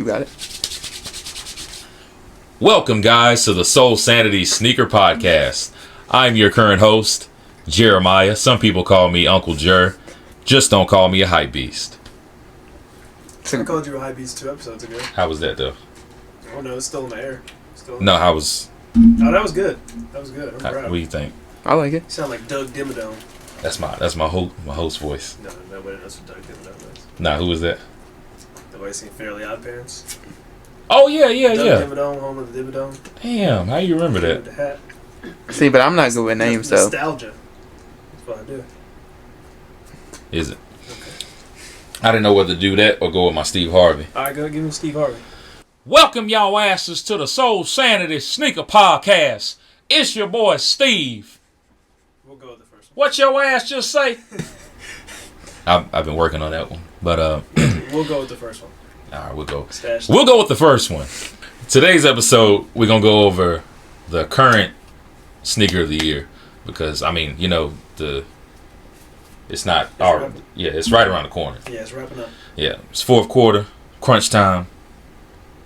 You got it. Welcome, guys, to the Soul Sanity Sneaker Podcast. I'm your current host, Jeremiah. Some people call me Uncle Jer. Just don't call me a hype beast. I called you a hype beast 2 episodes ago. How was that, though? Oh, no, it's still in the air. No, how was... Oh, that was good. That was good. I'm proud. What do you think? I like it. You sound like Doug Dimmadome. That's my host voice. No, nobody knows what Doug Dimmadome is. Nah, who was that? Nobody seen Fairly Odd Parents? Oh, yeah. Doug Dimmadome, home of the Dimmadome. Damn, how you remember With that? the hat. See, but I'm not good with names, though. Nostalgia. That's what I do. Is it? Okay. I didn't know whether to do that or go with my Steve Harvey. All right, go give me Steve Harvey. Welcome y'all asses to the Soul Sanity Sneaker Podcast. It's your boy Steve. We'll go with the first one. What your ass just say? I've been working on that one, but We'll go with the first one. all right, we'll go. We'll go with the first one. Today's episode, we're gonna go over the current sneaker of the year because it's not it's right around the corner. Yeah, it's wrapping up. Yeah, it's fourth quarter, crunch time.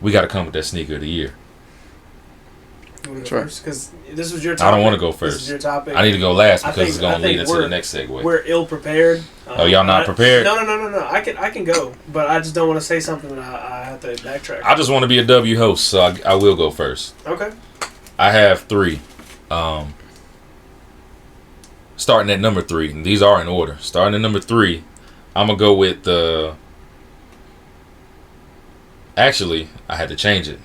We got to come with that sneaker of the year. You want to go first? Because this was your topic. I don't want to go first. This is your topic. I need to go last because it's going to lead into the next segue. We're ill prepared. Oh, y'all not prepared? No. I can go, but I just don't want to say something and I have to backtrack. I just want to be a W host, so I will go first. Okay. I have 3. Starting at number 3, and these are in order. Starting at number 3, I'm gonna go with the. Actually, I had to change it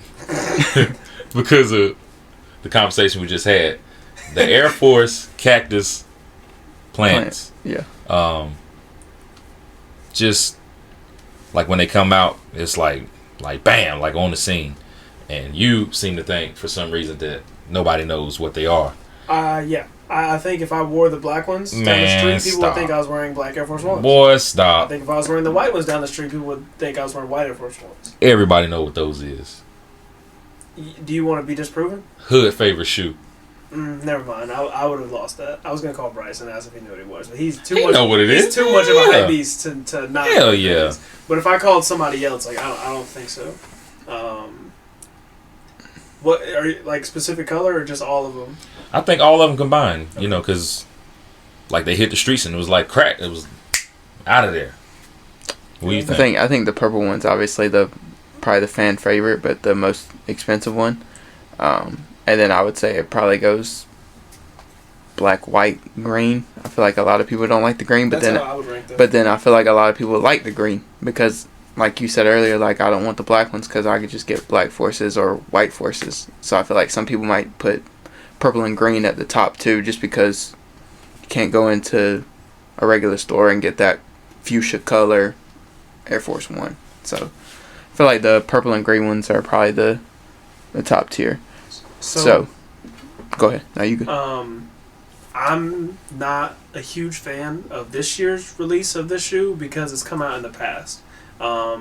because of the conversation we just had. The Air Force Cactus Plants. Yeah. Just like when they come out, it's like bam, like on the scene. And you seem to think for some reason that nobody knows what they are. Yeah. I think if I wore the black ones down the street, people would think I was wearing black Air Force Ones. Boy, stop. I think if I was wearing the white ones down the street, people would think I was wearing white Air Force Ones. Everybody know what those is. Do you want to be disproven? Hood favorite shoe. Never mind. I would have lost that. I was going to call Bryce and ask if he knew what he was. But he's too He much. know what it is. He's too much of a hype beast to not. Hell know what it yeah. is. But if I called somebody else, like I don't think so. What are you, like specific color or just all of them? I think all of them combined, because like they hit the streets and it was like crack. It was out of there. What do you think? I think the purple one's obviously probably the fan favorite, but the most expensive one. And then I would say it probably goes black, white, green. I feel like a lot of people don't like the green, but That's how I would rank them. But then I feel like a lot of people like the green because, like you said earlier, like I don't want the black ones because I could just get black forces or white forces. So I feel like some people might put purple and green at the top too, just because you can't go into a regular store and get that fuchsia color Air Force One. So I feel like the purple and green ones are probably the top tier. So go ahead. Now you go. I'm not a huge fan of this year's release of this shoe because it's come out in the past. I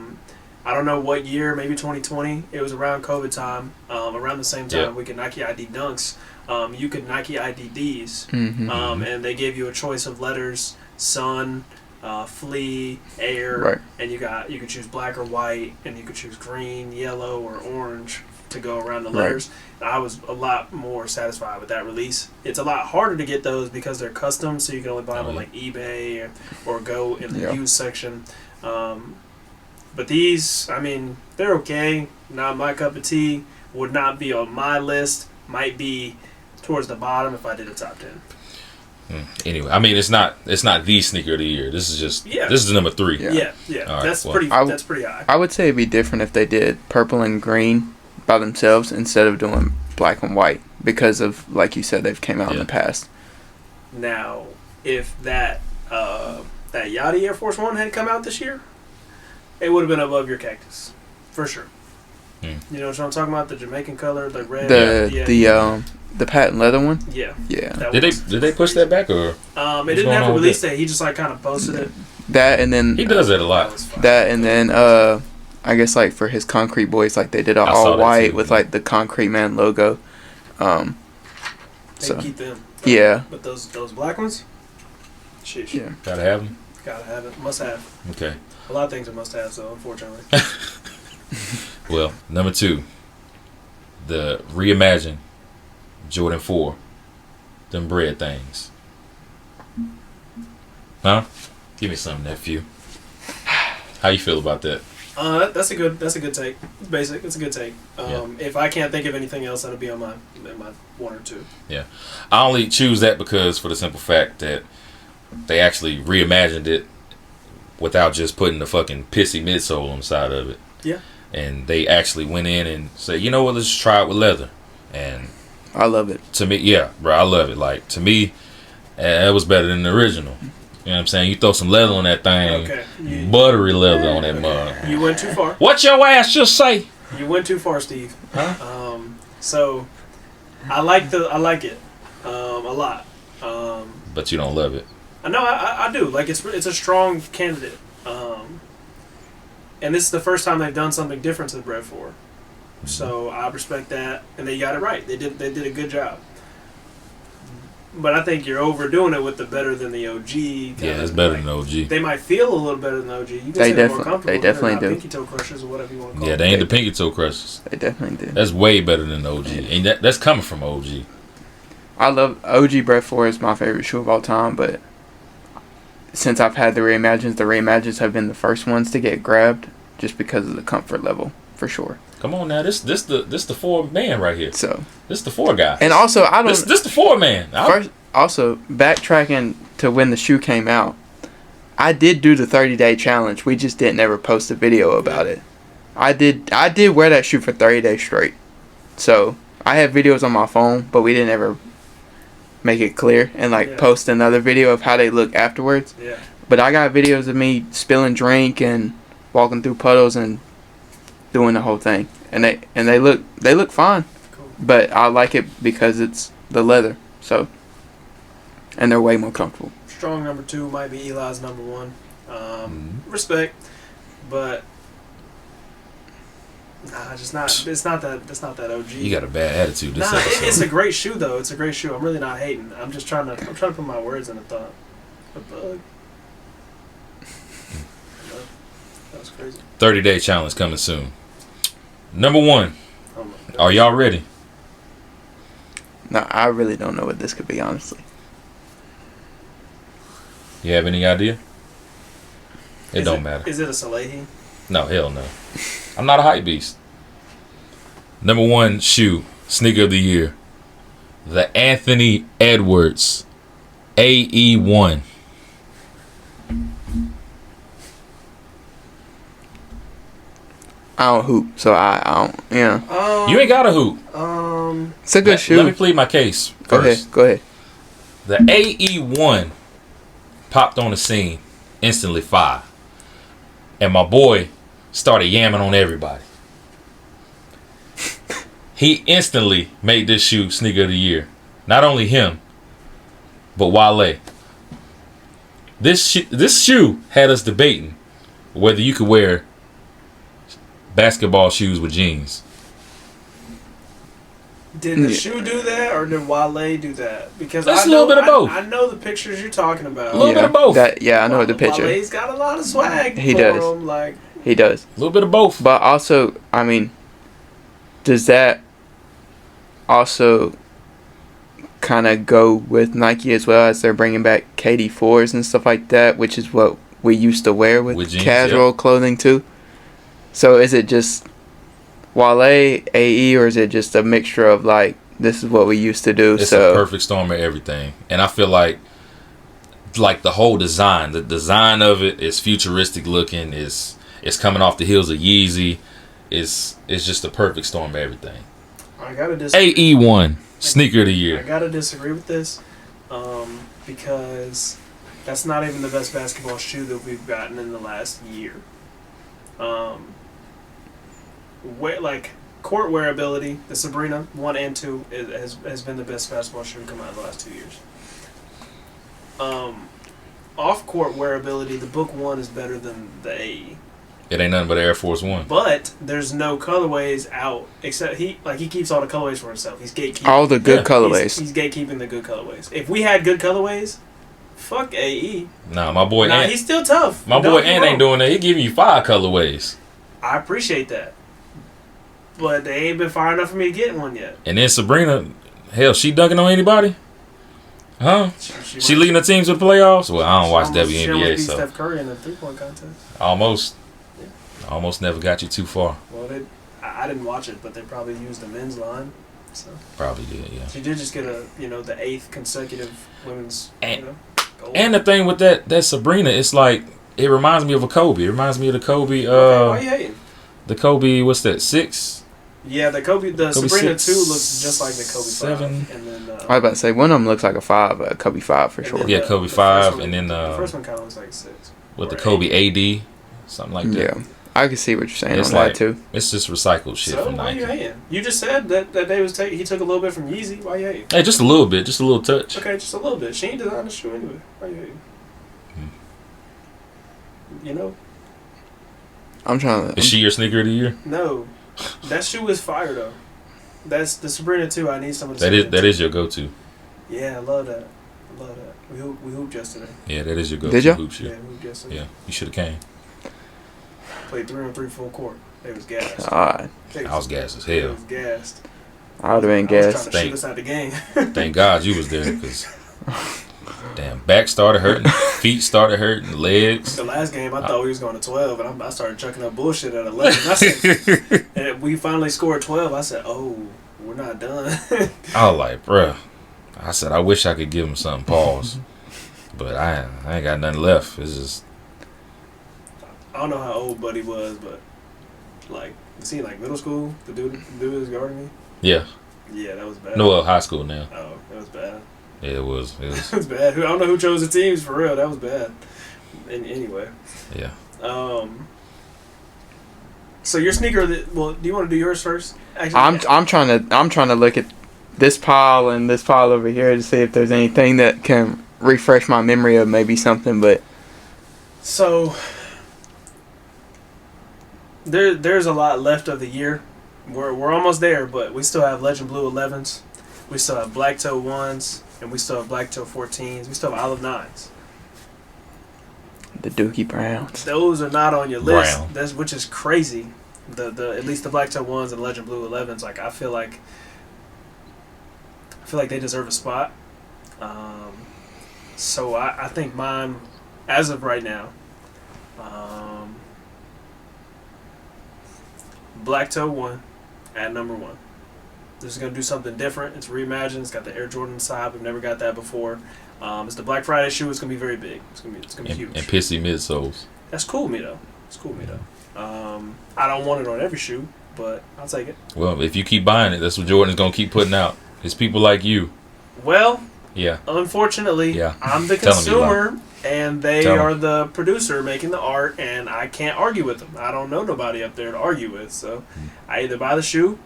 don't know what year, maybe 2020. It was around COVID time. Around the same time, we could Nike ID Dunks. You could Nike ID Ds. And they gave you a choice of letters: sun, flea, air, right. And you could choose black or white, and you could choose green, yellow, or orange to go around the letters. Right. And I was a lot more satisfied with that release. It's a lot harder to get those because they're custom, so you can only buy them on like eBay or go in the used section. But these, they're okay. Not my cup of tea. Would not be on my list. Might be towards the bottom if I did a top 10. Anyway, it's not the sneaker of the year. This is just this is the number 3. Yeah. Right, that's pretty high. I would say it'd be different if they did purple and green by themselves instead of doing black and white because of, like you said, they've came out in the past. Now, if that Yachty Air Force One had come out this year, it would have been above your cactus, for sure. You know what I'm talking about? The Jamaican color, the red. The patent leather one. Yeah. Did they push that back or? It didn't have a release date. He just kind of posted it. That and then he does that a lot. That and then I guess like for his Concrete Boys, like they did all white with like the Concrete Man logo. They keep them. Yeah. But those black ones. Sheesh. Yeah. Gotta have them. Gotta have it. Must have. Okay. A lot of things are must-haves, though, unfortunately. Well, number 2, the reimagined Jordan 4, them bread things. Huh? Give me some, nephew. How you feel about that? That's a good take. It's basic. It's a good take. If I can't think of anything else, that'll be on my 1 or 2. Yeah, I only choose that because for the simple fact that they actually reimagined it without just putting the fucking pissy midsole on the side of it. Yeah. And they actually went in and said, you know what, let's just try it with leather. And I love it. to me, yeah, bro, I love it. Like, to me, it was better than the original. You know what I'm saying? You throw some leather on that thing, buttery leather on that mug. You went too far. What your ass just say? You went too far, Steve. Huh? So I like it a lot. But you don't love it. I do. Like it's a strong candidate. And this is the first time they've done something different to the Bread 4. So I respect that, and they got it right. They did a good job. But I think you're overdoing it with the better than the OG. Yeah, it's better than OG. They might feel a little better than the OG. You can They say they're more definitely- comfortable. they definitely They're not do. Pinky toe crushers or whatever you want to call Yeah, them. they ain't the pinky toe crushers. They definitely do. That's way better than the OG. And that's coming from OG. I love OG Bread 4 is my favorite shoe of all time, but since I've had the reimagines have been the first ones to get grabbed just because of the comfort level, for sure. Come on now, this the 4 man right here. So, This the 4 guy. and also I don't This the 4 man. first also backtracking to when the shoe came out. I did do the 30-day challenge. We just didn't ever post a video about it. I did wear that shoe for 30 days straight. So, I have videos on my phone, but we didn't ever make it clear and post another video of how they look afterwards. Yeah. But I got videos of me spilling drink and walking through puddles and doing the whole thing. And they look fine. Cool. But I like it because it's the leather. So, and they're way more comfortable. Strong number 2 might be Eli's number 1. Respect, but nah, just not. It's not that. That's not that OG. You got a bad attitude this Nah, episode. it's a great shoe though. It's a great shoe. I'm really not hating. I'm just trying to put my words in a thought. A bug. That was crazy. 30-day challenge coming soon. Number 1. Oh my God. Are y'all ready? No, I really don't know what this could be, honestly. You have any idea? It Is don't matter. Is it a Salehi? No, hell no. I'm not a hype beast. Number 1 shoe, sneaker of the year. The Anthony Edwards AE1. I don't hoop, so I don't. Yeah, You ain't got a hoop. it's a good shoe. Let me plead my case Go first. ahead. The AE1 popped on the scene, instantly fire. And my boy started yamming on everybody. He instantly made this shoe sneaker of the year. Not only him, but Wale. This shoe had us debating whether you could wear basketball shoes with jeans. Did the shoe do that, or did Wale do that? Because It's I a little know, bit of both. I know the pictures you're talking about. A little bit of both. I know the picture. Wale's got a lot of swag. He for does. him, like, He does. A little bit of both. But also, I mean, does that also kind of go with Nike as well, as they're bringing back KD4s and stuff like that, which is what we used to wear with jeans, casual clothing too? So is it just Wale, AE, or is it just a mixture of like, this is what we used to do? It's so a perfect storm of everything. And I feel like the whole design, the design of it is futuristic looking, it's coming off the heels of Yeezy. It's just a perfect storm of everything. I gotta disagree. AE1 sneaker of the I year. gotta disagree with this, because that's not even the best basketball shoe that we've gotten in the last year. Like court wearability, the Sabrina 1 and 2 has been the best basketball shoe to come out in the last 2 years. Off court wearability, the Book 1 is better than the AE. It ain't nothing but Air Force One. But there's no colorways out, except he keeps all the colorways for himself. He's gatekeeping. all the good Yeah. colorways. He's gatekeeping the good colorways. If we had good colorways, fuck AE. Nah, my boy Ant. He's still tough. My Don't boy get me Ant ain't wrong. doing that. He giving you 5 colorways. I appreciate that. but they ain't been far enough for me to get one yet. And then Sabrina, hell, she dunking on anybody? Huh? She leading the teams to the playoffs? Well, I don't watch WNBA, she so. Steph Curry in the 3-point contest. Almost. Yeah. Almost never got you too far. Well, I didn't watch it, but they probably used the men's line. So. Probably did, yeah. She did just get the 8th consecutive women's, gold. And the thing with that Sabrina, it's like, it reminds me of a Kobe. It reminds me of the Kobe, why you hating? The Kobe, what's that, 6? Yeah, the Sabrina 2 6, looks just like the Kobe 7. 5. And then, I was about to say, one of them looks like a 5, a Kobe 5 for sure. Yeah, Kobe 5, and then the first one kind of looks like 6. With the Kobe AD, something like that. Yeah, I can see what you're saying It's on like, that too. It's just recycled shit So from why Nike. you hating? You just said that he took a little bit from Yeezy. Why you hating? Hey, just a little bit, just a little touch. Okay, just a little bit. She ain't designed the shoe anyway. Why you hating? You know? I'm trying to. Is she your sneaker of the year? No, that shoe is fire though. That's the Sabrina 2. I need some of the. That is your go-to. Yeah, I love that. We hooped yesterday. Yeah, that is your go-to Did ya? hoop shoe. Yeah, we hooped yesterday. Yeah, you should have came. Played 3-on-3 full court. It was gassed. God, I was gassed as It hell. was gassed. I would have been I was gassed. trying to shoot us out the game. Thank God you was there, because damn, back started hurting, feet started hurting, legs. The last game, I thought we was going to 12, and I started chucking up bullshit at 11. I said, and we finally scored 12. I said, "Oh, we're not done." I was like, bruh. I said, I wish I could give him something. Pause. But I ain't got nothing left. It's just. I don't know how old Buddy was, but like, was he like middle school? The dude was guarding me. Yeah. Yeah, that was bad. No, well, high school now. Oh, that was bad. Yeah, it was. It was. That was bad. I don't know who chose the teams for real. That was bad. Anyway. Yeah. So your sneaker. Well, do you want to do yours first? Actually, I'm trying to look at this pile and this pile over here to see if there's anything that can refresh my memory of maybe something. But so there's a lot left of the year. We're almost there, but we still have Legend Blue 11s. We still have Black Toe 1s, and we still have Black Toe 14s. We still have Olive 9s. the Dookie Browns. Those are not on your list, Brown. which is crazy. The at least the Black Toe 1s and Legend Blue 11s. Like I feel like they deserve a spot. So I think mine, as of right now, Black Toe 1 at number 1. This is going to do something different. It's reimagined. It's got the Air Jordan side. We've never got that before. It's the Black Friday shoe. It's going to be very big. It's going to be huge. And pissy midsoles. That's cool with me, though. I don't want it on every shoe, but I'll take it. Well, if you keep buying it, that's what Jordan's going to keep putting out. It's people like you. Well, Yeah. unfortunately, Yeah. I'm the Tell 'em you consumer, and they Tell 'em. are the producer making the art, and I can't argue with them. I don't know nobody up there to argue with, so I either buy the shoe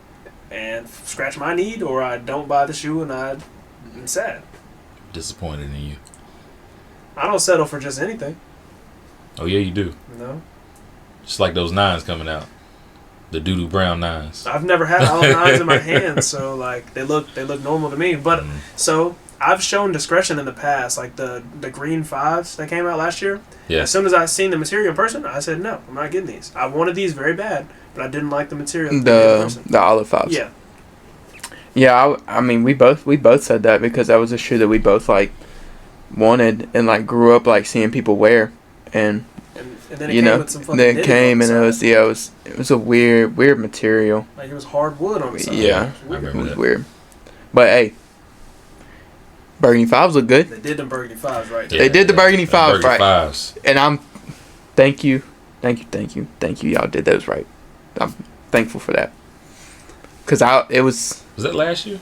and scratch my need, or I don't buy the shoe and I'm sad. Disappointed in you. I don't settle for just anything. Oh, yeah, you do. No, Just like those 9s coming out. The doo-doo brown 9s. I've never had all 9s in my hands, so like they look normal to me. But so I've shown discretion in the past, like the green 5s that came out last year. Yeah. As soon as I seen the material in person, I said no, I'm not getting these. I wanted these very bad, but I didn't like the material. in person. The Olive 5s. Yeah. Yeah, I mean, we both said that because that was a shoe that we both like wanted and like grew up like seeing people wear, and then it came with some fucking knitting on the side. it was a weird material. Like it was hardwood on the side. Yeah, It was I weird. it remember was that. weird. But hey, Burgundy 5s look good. They did them burgundy 5s right. They did the Burgundy 5s Burgundy right. 5s. And I'm thank you. Y'all did those right. I'm thankful for that. Cause it was Was that last year?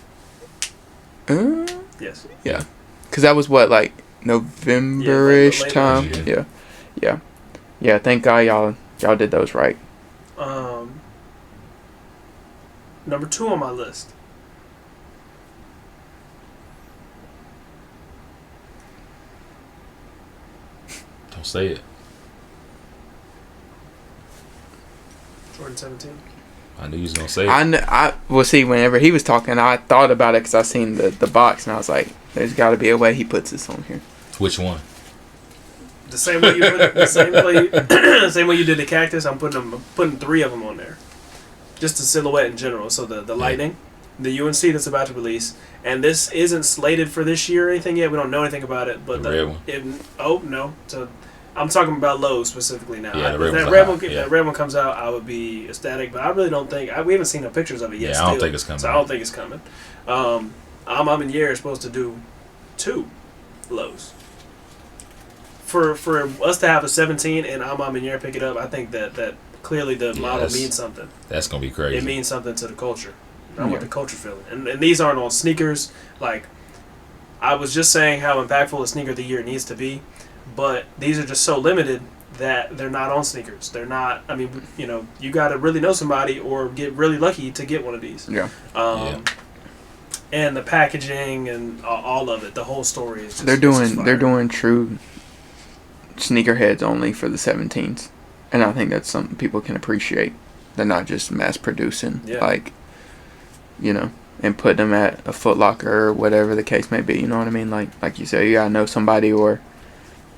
Yes. Yeah. Cause that was what, like November-ish Yeah, late time. last Yeah. Thank God y'all did those right. Number 2 on my list. Don't say it. Jordan 17. I knew you was going to say it. I well, see, whenever he was talking, I thought about it because I seen the box and I was like, there's got to be a way he puts this on here. Which one? The same way you put the same way you did the cactus. I'm putting 3 of them on there. just the silhouette in general. So the Lightning, the UNC that's about to release, and this isn't slated for this year or anything yet. We don't know anything about it. But the red one. No. So I'm talking about lows specifically now. Yeah, if that red one comes out, I would be ecstatic. But I really don't think we haven't seen no pictures of it yet. Yeah, I don't think it's coming. So I don't think it's coming. I'm in year is supposed to do 2 lows. For us to have a 17 and I'm in year pick it up, I think that clearly the model means something. That's gonna be crazy. It means something to the culture. I want the culture feeling. And these aren't on sneakers. Like, I was just saying how impactful a sneaker of the year needs to be, but these are just so limited that they're not on sneakers. They're not, I mean, you got to really know somebody or get really lucky to get one of these. Yeah. And the packaging and all of it, the whole story is just, they're doing true sneakerheads only for the 17s. And I think that's something people can appreciate. They're not just mass producing, and putting them at a Foot Locker or whatever the case may be. You know what I mean? Like you said, you gotta know somebody or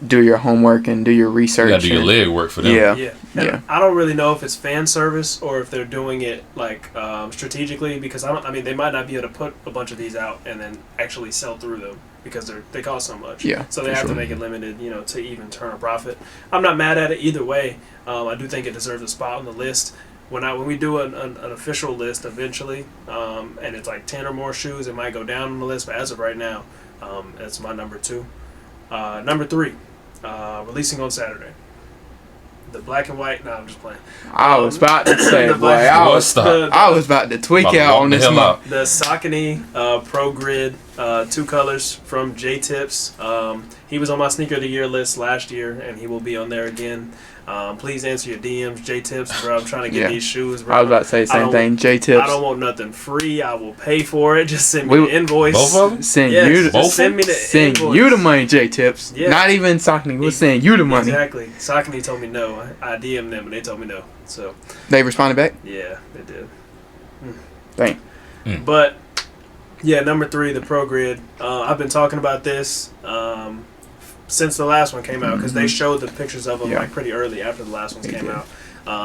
do your homework and do your research. You gotta do your leg work for them. Yeah. I don't really know if it's fan service or if they're doing it like strategically, because they might not be able to put a bunch of these out and then actually sell through them because they cost so much. Yeah. So they have to make it limited, to even turn a profit. I'm not mad at it either way. I do think it deserves a spot on the list. When we do an official list eventually, and it's like 10 or more shoes, it might go down on the list. But as of right now, that's my number 2. Number 3, releasing on Saturday. The black and white. No, I'm just playing. I was about to say, boy, I was about to tweak out on this month. The Sanity Pro Grid, 2 colors from J Tips. He was on my sneaker of the year list last year, and he will be on there again. Please answer your DMs, J Tips, bro. I'm trying to get these shoes, bro. I was about to say the same thing, J Tips. I don't want nothing free. I will pay for it. Just send me the invoice. Both of them? Send me the invoice. You the money, J Tips. Yeah. Not even Saucony. We're saying you the money. Exactly. Saucony told me no. I DM'd them and they told me no. So they responded back? Yeah, they did. Dang. But yeah, number 3, the Pro Grid. I've been talking about this since the last one came out, because they showed the pictures of them like pretty early after the last ones came out.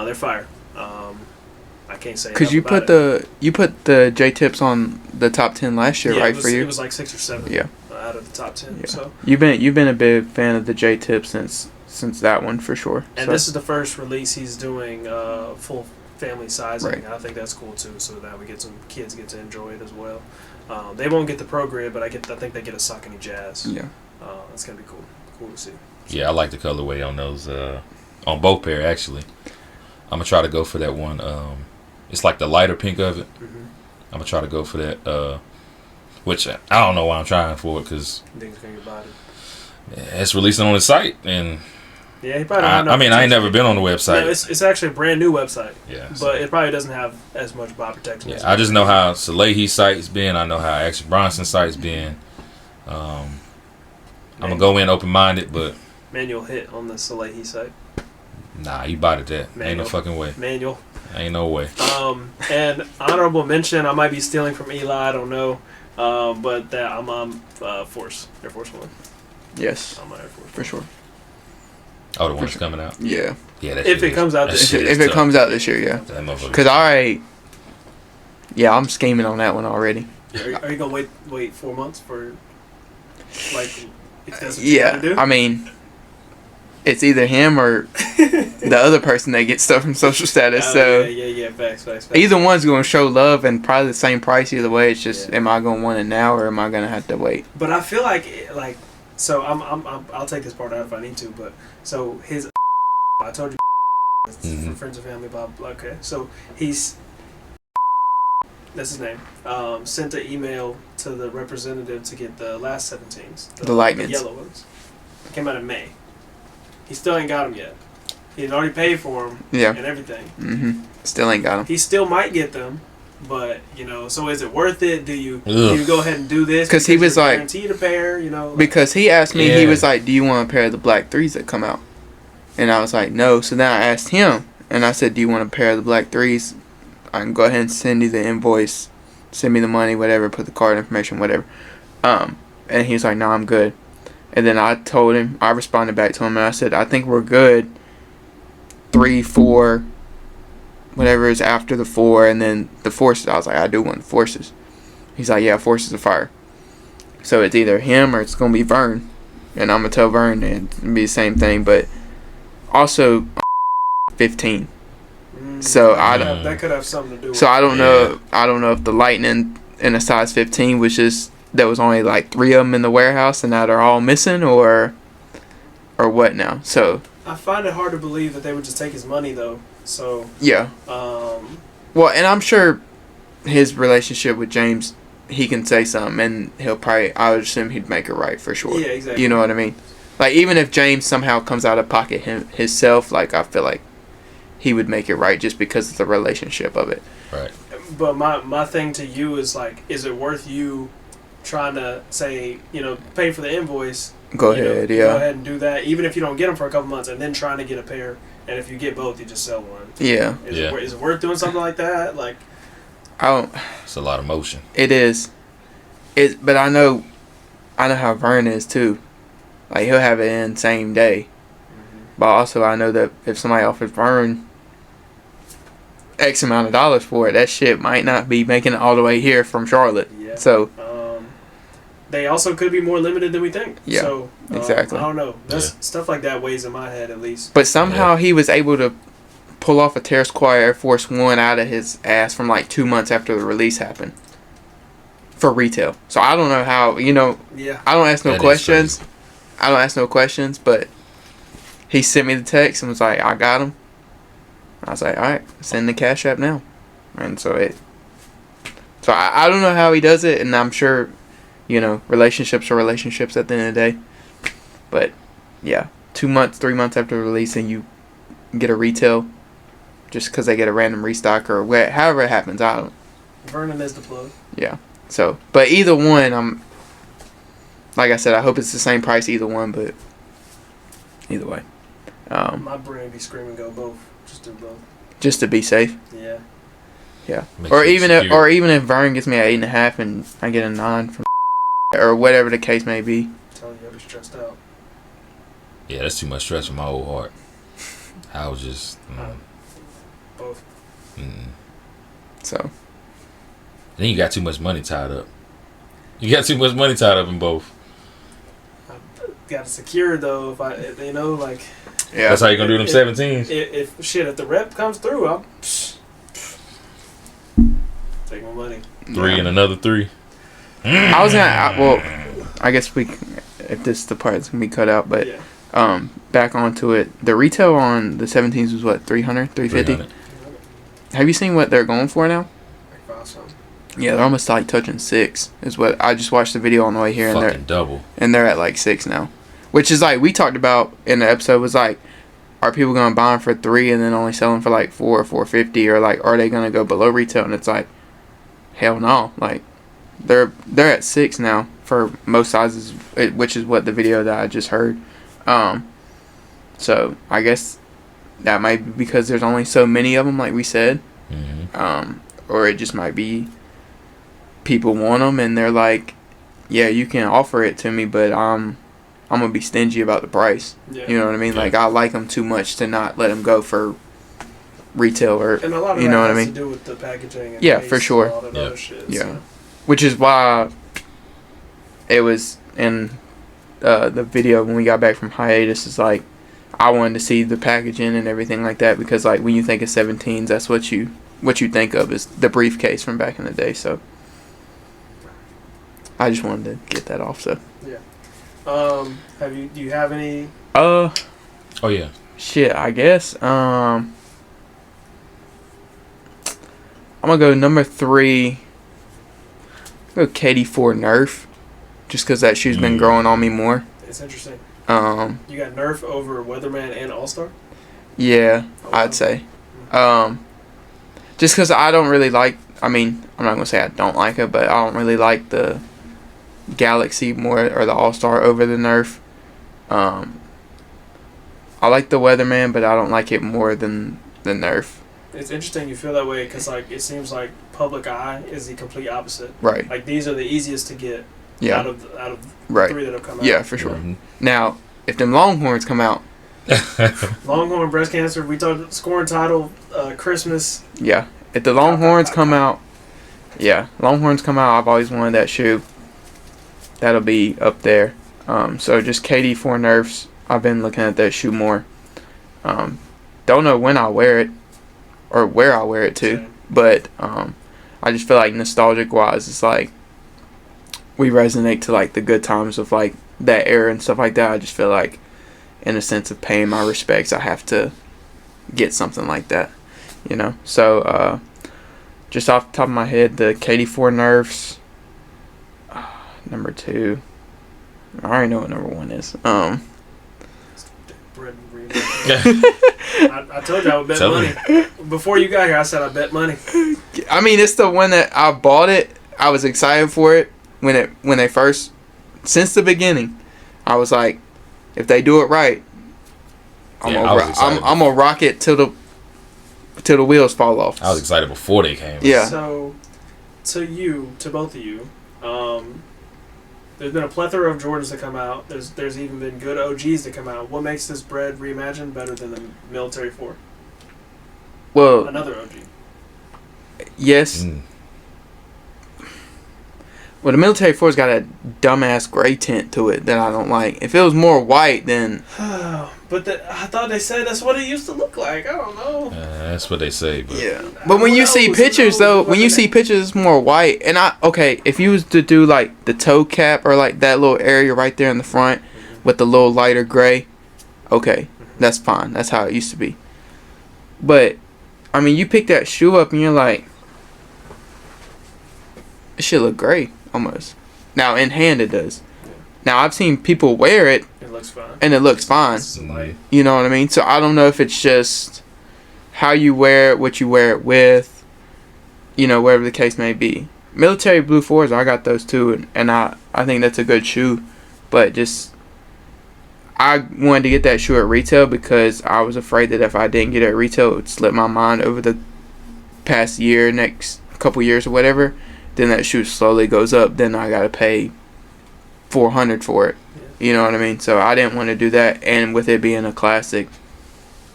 They're fire. I can't say because you put the J Tips on the top 10 last year, right? For you, it was like 6 or 7. Out of the top 10. Yeah. So you've been a big fan of the J Tips since that one for sure. And this is the first release he's doing full family sizing. Right. I think that's cool too. So that we get some kids get to enjoy it as well. They won't get the Pro Grid, but I think they get a Saucony Jazz. Yeah. That's gonna be cool. Cool to see. Yeah, I like the colorway on those. On both pair actually. I'm gonna try to go for that one. It's like the lighter pink of it. Mm-hmm. I'm gonna try to go for that. Which I don't know why I'm trying for it, because it's releasing on the site, and he probably I ain't never been on the website. No, it's actually a brand new website. Yeah, but it probably doesn't have as much bot protection. Yeah, I just know how Salehi's site's been. I know how Action Bronson's site's been. I'm gonna go in open minded, but manual hit on the Salehi site. Nah, you bought it that. Ain't no fucking way. Manual. Ain't no way. And honorable mention, I might be stealing from Eli, I don't know. But that I'm on Air Force One. Yes. I'm on Air Force for sure. Oh, the one that's coming out? Yeah. Yeah, if it comes out this year. If it comes out this year, yeah. Because I'm scheming on that one already. Are you gonna wait 4 months for like? If that's what yeah, do? I mean, it's either him or the other person that gets stuff from social status. Yeah, facts. Either one's going to show love and probably the same price either way. It's just, am I going to want it now or am I going to have to wait? But I feel so I'll take this part out if I need to. But so his, I told you, for friends and family, blah blah. Okay, so that's his name. Sent an email to the representative to get the last 17s, the Lightnings, the yellow ones. It came out in May. He still ain't got them yet. He's already paid for them and everything. Still ain't got them. He still might get them, but so is it worth it? Do you go ahead and do this? Because he was like, guaranteed a pair, because he asked me, he was like, do you want a pair of the black 3s that come out? And I was like, no. So then I asked him, and I said, do you want a pair of the black 3s? I can go ahead and send you the invoice, send me the money, whatever, put the card information, whatever. And he was like, no, I'm good. And then I responded back to him and I said, I think we're good 3, 4, whatever is after the 4, and then the Forces. I was like, I do want the Forces. He's like, yeah, Forces of Fire. So it's either him or it's gonna be Vern, and I'm gonna tell Vern and it'll be the same thing. But also 15. So that could have something to do with it. So I don't know. I don't know if the Lightning in a size 15 was just there was only like 3 of them in the warehouse and now they're all missing, or what now. So I find it hard to believe that they would just take his money though. So yeah. Well, and I'm sure his relationship with James, he can say something and he'll probably, I would assume he'd make it right for sure. Yeah, exactly. You know what I mean? Like, even if James somehow comes out of pocket himself, like, I feel like he would make it right just because of the relationship of it. Right. But my thing to you is, like, is it worth you trying to say, pay for the invoice? Go ahead, yeah. Go ahead and do that, even if you don't get them for a couple months, and then trying to get a pair. And if you get both, you just sell one. Yeah. Is it worth doing something like that? Like, it's a lot of motion. It is. But I know how Vern is too. Like, he'll have it in same day. Mm-hmm. But also I know that if somebody offers Vern X amount of dollars for it, that shit might not be making it all the way here from Charlotte. Yeah. So they also could be more limited than we think. Yeah. So exactly. I don't know. Stuff like that weighs in my head at least. But somehow he was able to pull off a Terra Squire Air Force One out of his ass from like 2 months after the release happened. For retail. So I don't know how, Yeah. I don't ask no questions. I don't ask no questions, but he sent me the text and was like, I got him. I was like, alright, send the Cash App now. And so I don't know how he does it, and I'm sure, relationships are relationships at the end of the day. But yeah, 2 months, 3 months after the release, and you get a retail just because they get a random restock or however it happens. I don't. Vernon is the plug. Yeah. So, but either one, like I said, I hope it's the same price either one, but either way. My brain be screaming go both. Just do both. Just to be safe. Yeah. Yeah. Or even if Vern gets me an 8.5 and I get a 9 from or whatever the case may be. I'm telling you, I'll be stressed out. Yeah, that's too much stress for my old heart. I was just both. So. Then you got too much money tied up. You got too much money tied up in both. I got to secure though. If like. Yeah. That's how you gonna do them 17s. If the rep comes through, I'll take my money. 3 and another 3. I was I guess if this is the part that's gonna be cut out, but back onto it. The retail on the 17s was what, 300, 350? Have you seen what they're going for now? Yeah, they're almost like touching 6. Is what I just watched the video on the way here, and they're double. And they're at like 6 now, which is like we talked about in the episode. Was like, are people gonna buy them for 3 and then only sell them for like 4 or 450, or like are they gonna go below retail? And it's like, hell no. Like they're at 6 now for most sizes, which is what the video that I just heard. So I guess that might be because there's only so many of them, like we said. Mm-hmm. Or it just might be people want them and they're like, yeah, you can offer it to me, but I'm gonna be stingy about the price. Yeah. You know what I mean? Yeah. Like I like them too much to not let them go for retail, or and a lot of you know what I has mean? To do with the packaging. And yeah, for sure. And all that other shit, yeah. So. Which is why it was in the video when we got back from hiatus. Is like I wanted to see the packaging and everything like that, because like when you think of 17s, that's what you think of is the briefcase from back in the day. So I just wanted to get that off. So yeah. Do you have any? Oh yeah. Shit, I guess. I'm gonna go number 3. Go KD4 Nerf, just because that shoe's been growing on me more. It's interesting. You got Nerf over Weatherman and All Star. Yeah, I'd say. Just because I don't really like. I mean, I'm not gonna say I don't like it, but I don't really like the Galaxy more, or the All Star over the Nerf. I like the Weatherman, but I don't like it more than the Nerf. It's interesting you feel that way, because like it seems like public eye is the complete opposite. Right. Like these are the easiest to get. Yeah. Out of right. 3 that have come out. Yeah, for sure. Mm-hmm. Now, if them Longhorns come out, Longhorn breast cancer. We talked scoring title, Christmas. Yeah. If the Longhorns come out, I've always wanted that shoe. That'll be up there. So just KD4 Nerfs. I've been looking at that shoe more. Don't know when I'll wear it or where I'll wear it to, Same. but I just feel like nostalgic wise, it's like we resonate to like the good times of like that era and stuff like that. I just feel like, in a sense of paying my respects, I have to get something like that, you know. So just off the top of my head, the KD4 Nerfs. Number 2. I already know what number 1 is. Bread and green. I told you I would bet Tell money. Before you got here, I said I bet money. I mean, it's the one that I bought it. I was excited for it when they first, since the beginning. I was like, if they do it right, I'm gonna rock it till the wheels fall off. I was excited before they came. Yeah. So, to both of you, there's been a plethora of Jordans that come out. There's even been good OGs that come out. What makes this bread reimagined better than the Military 4? Well, Another OG. yes. Well, the Military 4's got a dumbass gray tint to it that I don't like. If it was more white, then... But I thought they said that's what it used to look like. I don't know. That's what they say. But Yeah. But when you see pictures, though, it's more white. And if you was to do, like, the toe cap or, like, that little area right there in the front with the little lighter gray, okay, that's fine. That's how it used to be. But, I mean, you pick that shoe up and you're like, it should look gray, almost. Now, in hand, it does. Now, I've seen people wear it. It looks fine. And it looks fine. It's light. You know what I mean? So I don't know if it's just how you wear it, what you wear it with, you know, whatever the case may be. Military Blue 4s, I got those too, and I think that's a good shoe. But just, I wanted to get that shoe at retail because I was afraid that if I didn't get it at retail, it would slip my mind over the past year, next couple years or whatever. Then that shoe slowly goes up. Then I got to pay $400 for it. You know what I mean? So I didn't want to do that, and with it being a classic,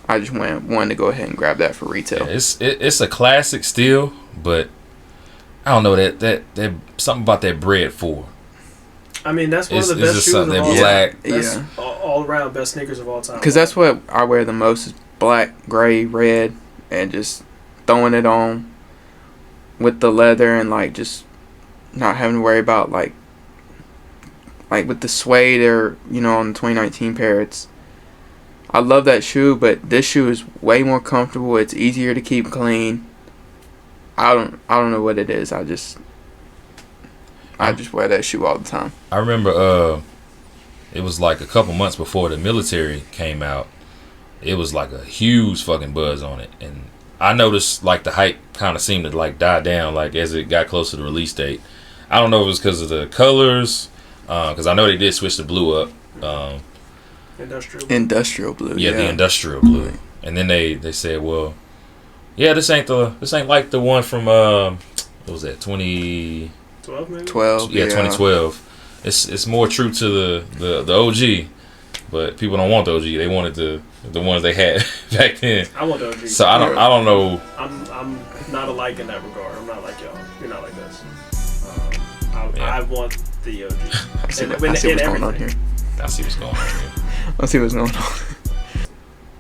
I just wanted to go ahead and grab that for retail. Yeah, it's a classic still, but I don't know that something about that bread 4. I mean, that's one of the best shoes of all time. Black. That's Yeah. all around best sneakers of all time. Because that's what I wear the most is black, gray, red, and just throwing it on with the leather and like just not having to worry about like with the suede or, you know, on the 2019 pair, I love that shoe, but this shoe is way more comfortable. It's easier to keep clean. I don't know what it is. I just wear that shoe all the time. I remember it was like a couple months before the Military came out. It was like a huge fucking buzz on it, and I noticed like the hype kind of seemed to like die down like as it got closer to the release date. I don't know if it was because of the colors. Because I know they did switch the blue up. Industrial blue. Yeah, the industrial blue. And then they said, well, yeah, this ain't like the one from what was that, 2012 maybe? 12. Yeah, 2012. It's more true to the OG, but people don't want the OG. They wanted the ones they had back then. I want the OG. So I don't know. I'm not alike in that regard. I'm not like y'all. You're not like this. Yeah. I want the OG. I see what's going on here. I see what's going on here. I see what's going on.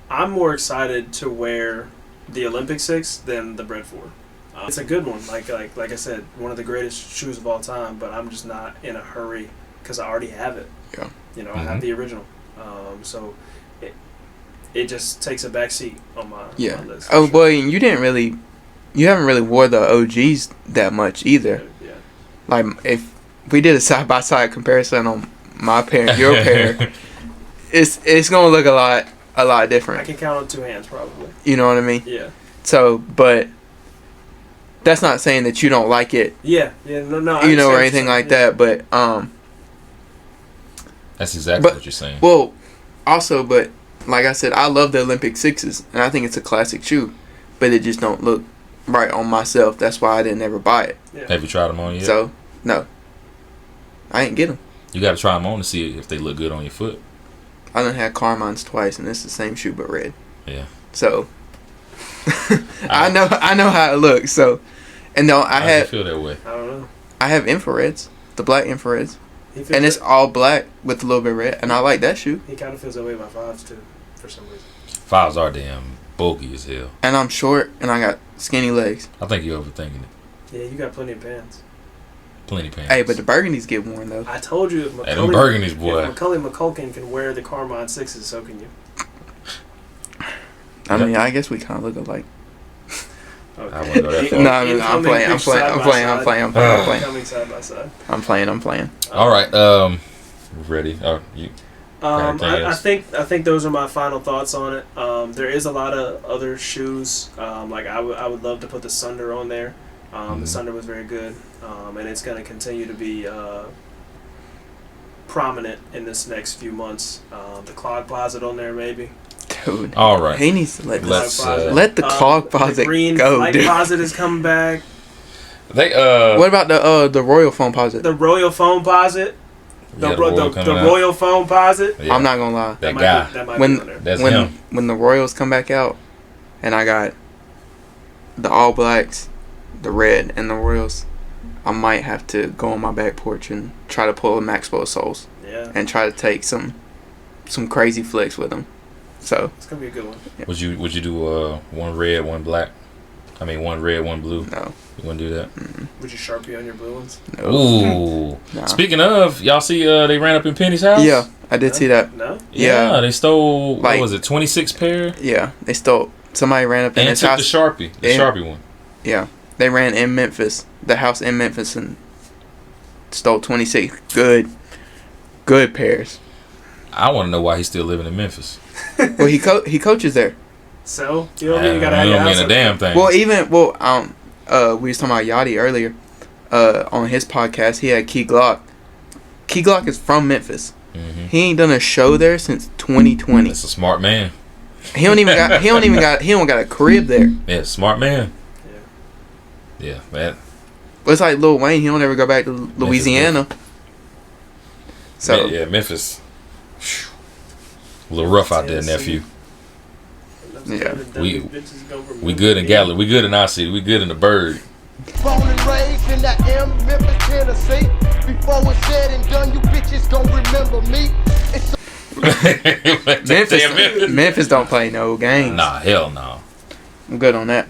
I'm more excited to wear the Olympic 6 than the Bread 4. It's a good one. Like I said, one of the greatest shoes of all time, but I'm just not in a hurry because I already have it. Yeah. You know, I have the original. So it just takes a back seat on my list. Oh, boy, and you haven't really wore the OGs that much either. Yeah. Like, if we did a side-by-side comparison on my pair and your pair, it's going to look a lot different. I can count on 2 hands, probably. You know what I mean? Yeah. So, but that's not saying that you don't like it. Yeah. No. You know, or anything like that. But that's exactly what you're saying. Well, also, but like I said, I love the Olympic 6s, and I think it's a classic shoe, but it just don't look right on myself. That's why I didn't ever buy it. Yeah. Have you tried them on yet? So, no. I ain't get them. You got to try them on to see if they look good on your foot. I done had Carmine's twice, and it's the same shoe but red. Yeah. So I know how it looks. So, and no, I feel that way. I don't know. I have infrareds, the black infrareds, and it's that, all black with a little bit of red, and I like that shoe. he kind of feels that way about 5s too, for some reason. 5s are damn bulky as hell. And I'm short, and I got skinny legs. I think you're overthinking it. Yeah, you got plenty of pants. Plenty pants. Hey, but the burgundies get worn though. I told you if Hey, them burgundies, boy. If Macaulay McCulkin can wear the Carmine 6s, so can you. I mean, I guess we kind of look alike. Okay. I wouldn't go that far. No, I'm playing. Coming side by side. I'm playing. All right. Ready? Oh, you. I think those are my final thoughts on it. There is a lot of other shoes. Like I would love to put the Sunder on there. The Sunder was very good, and it's going to continue to be prominent in this next few months. The Clog Closet on there, maybe. Dude. All right. He needs to let Let's, the Clog Closet the green go, Light dude. Closet is coming back. They What about the Royal Foam Posit? The Royal Foam Posit. The Royal Foam Posit. Yeah. I'm not gonna lie. That guy. That might be on there. That's him. When the Royals come back out, and I got the All Blacks, the red, and the Royals, I might have to go on my back porch and try to pull a Maxwell soles. Yeah. And try to take some crazy flicks with them. So It's gonna be a good one. Yeah. Would you do one red, one black? I mean, one red, one blue. No. You wouldn't do that? Mm-mm. Would you Sharpie on your blue ones? No. Ooh. Nah. Speaking of, y'all see they ran up in Penny's house? Yeah, I did see that. No. Yeah, they stole, Like- what was it, 26 pair? Yeah, they stole. Somebody ran up in And his took house. the Sharpie one. Yeah, they ran in Memphis, the house in Memphis, and stole 26 good pairs. I want to know why he's still living in Memphis. Well, he coaches there. So you don't mean you gotta have I your don't house mean a up damn thing. We was talking about Yachty earlier. On his podcast, he had Key Glock. Key Glock is from Memphis. Mm-hmm. He ain't done a show there since 2020. That's a smart man. He don't got a crib there. Yeah, smart man. Yeah. Yeah, that. It's like Lil Wayne. He don't ever go back to Louisiana. So Yeah, Memphis. Whew. A little rough out there, nephew. Yeah. We good in Galilee. We good in our city. We good in the bird. Born and raised in that Memphis, Tennessee. Before it's said and done, you bitches gon' remember me. Memphis don't play no games. Nah, hell no. I'm good on that.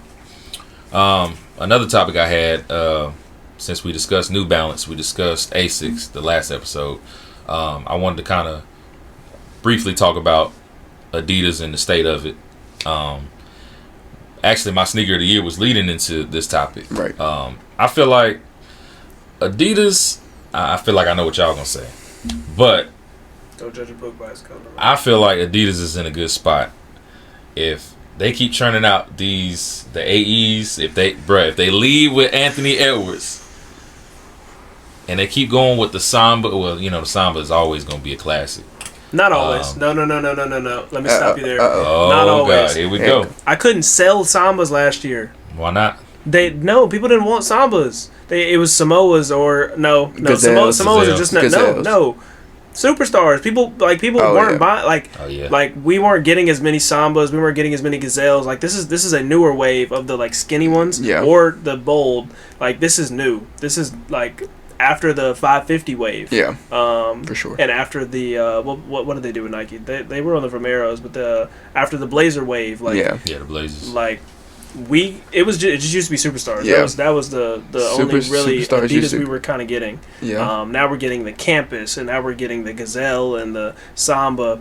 Another topic I had, since we discussed New Balance, we discussed Asics the last episode. I wanted to kind of briefly talk about Adidas and the state of it. Actually, my sneaker of the year was leading into this topic. Right. I feel like Adidas, I feel like I know what y'all gonna say, but Don't judge a book by its cover. I feel like Adidas is in a good spot. If they keep churning out the AEs, if they lead with Anthony Edwards and they keep going with the Samba, well, the Samba is always gonna be a classic. Not always. No. Let me stop you there. Oh, Not always. God, here we go. I couldn't sell Sambas last year. Why not? People didn't want Sambas. It was Samoas or no. Gazelles. Samoas are just Gazelles. no. Superstars. People weren't buying Oh, yeah. like we weren't getting as many Sambas. We weren't getting as many Gazelles. Like this is a newer wave of the like skinny ones. Yeah. Or the bold. Like this is new. This is like after the 550 wave. Yeah. For sure. And after the what did they do with Nike? They were on the Vomeros, but after the Blazer wave, like Yeah. Yeah, the Blazers. like it just used to be Superstars. Yeah. That was the only really Superstars used Adidas to- we were kind of getting. Yeah. Now we're getting the Campus, and now we're getting the Gazelle and the Samba.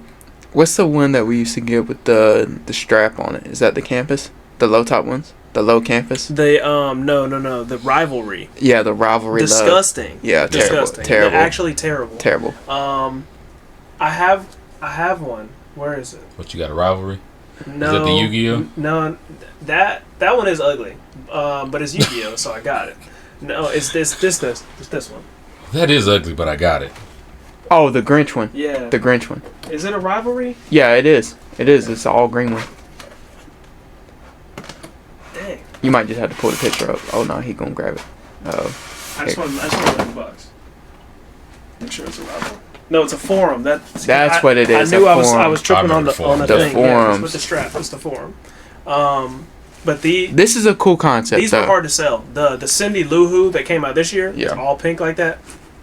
What's the one that we used to get with the strap on it? Is that the Campus? The low top ones? The low Campus? The no, the Rivalry. Yeah, the Rivalry. Disgusting. Yeah, Disgusting. terrible. They're actually terrible. Terrible. I have one. Where is it? What, you got a rivalry? No. Is that the Yu-Gi-Oh? No, that one is ugly. But it's Yu-Gi-Oh, so I got it. No, it's this one. That is ugly, but I got it. Oh, the Grinch one. Yeah. The Grinch one. Is it a Rivalry? Yeah, it is. It is. It's an all green one. Dang. You might just have to pull the picture up. Oh no, he gonna grab it. Oh. I just want to look at the box. Make sure it's a Rivalry. No, it's a forum. That's what it is. I knew a I was forum. tripping on the The thing. Yeah, forums. with the strap. It's the forum. But This is a cool concept. these were hard to sell. The Cindy Lou Who that came out this year, Yeah. it's all pink like that.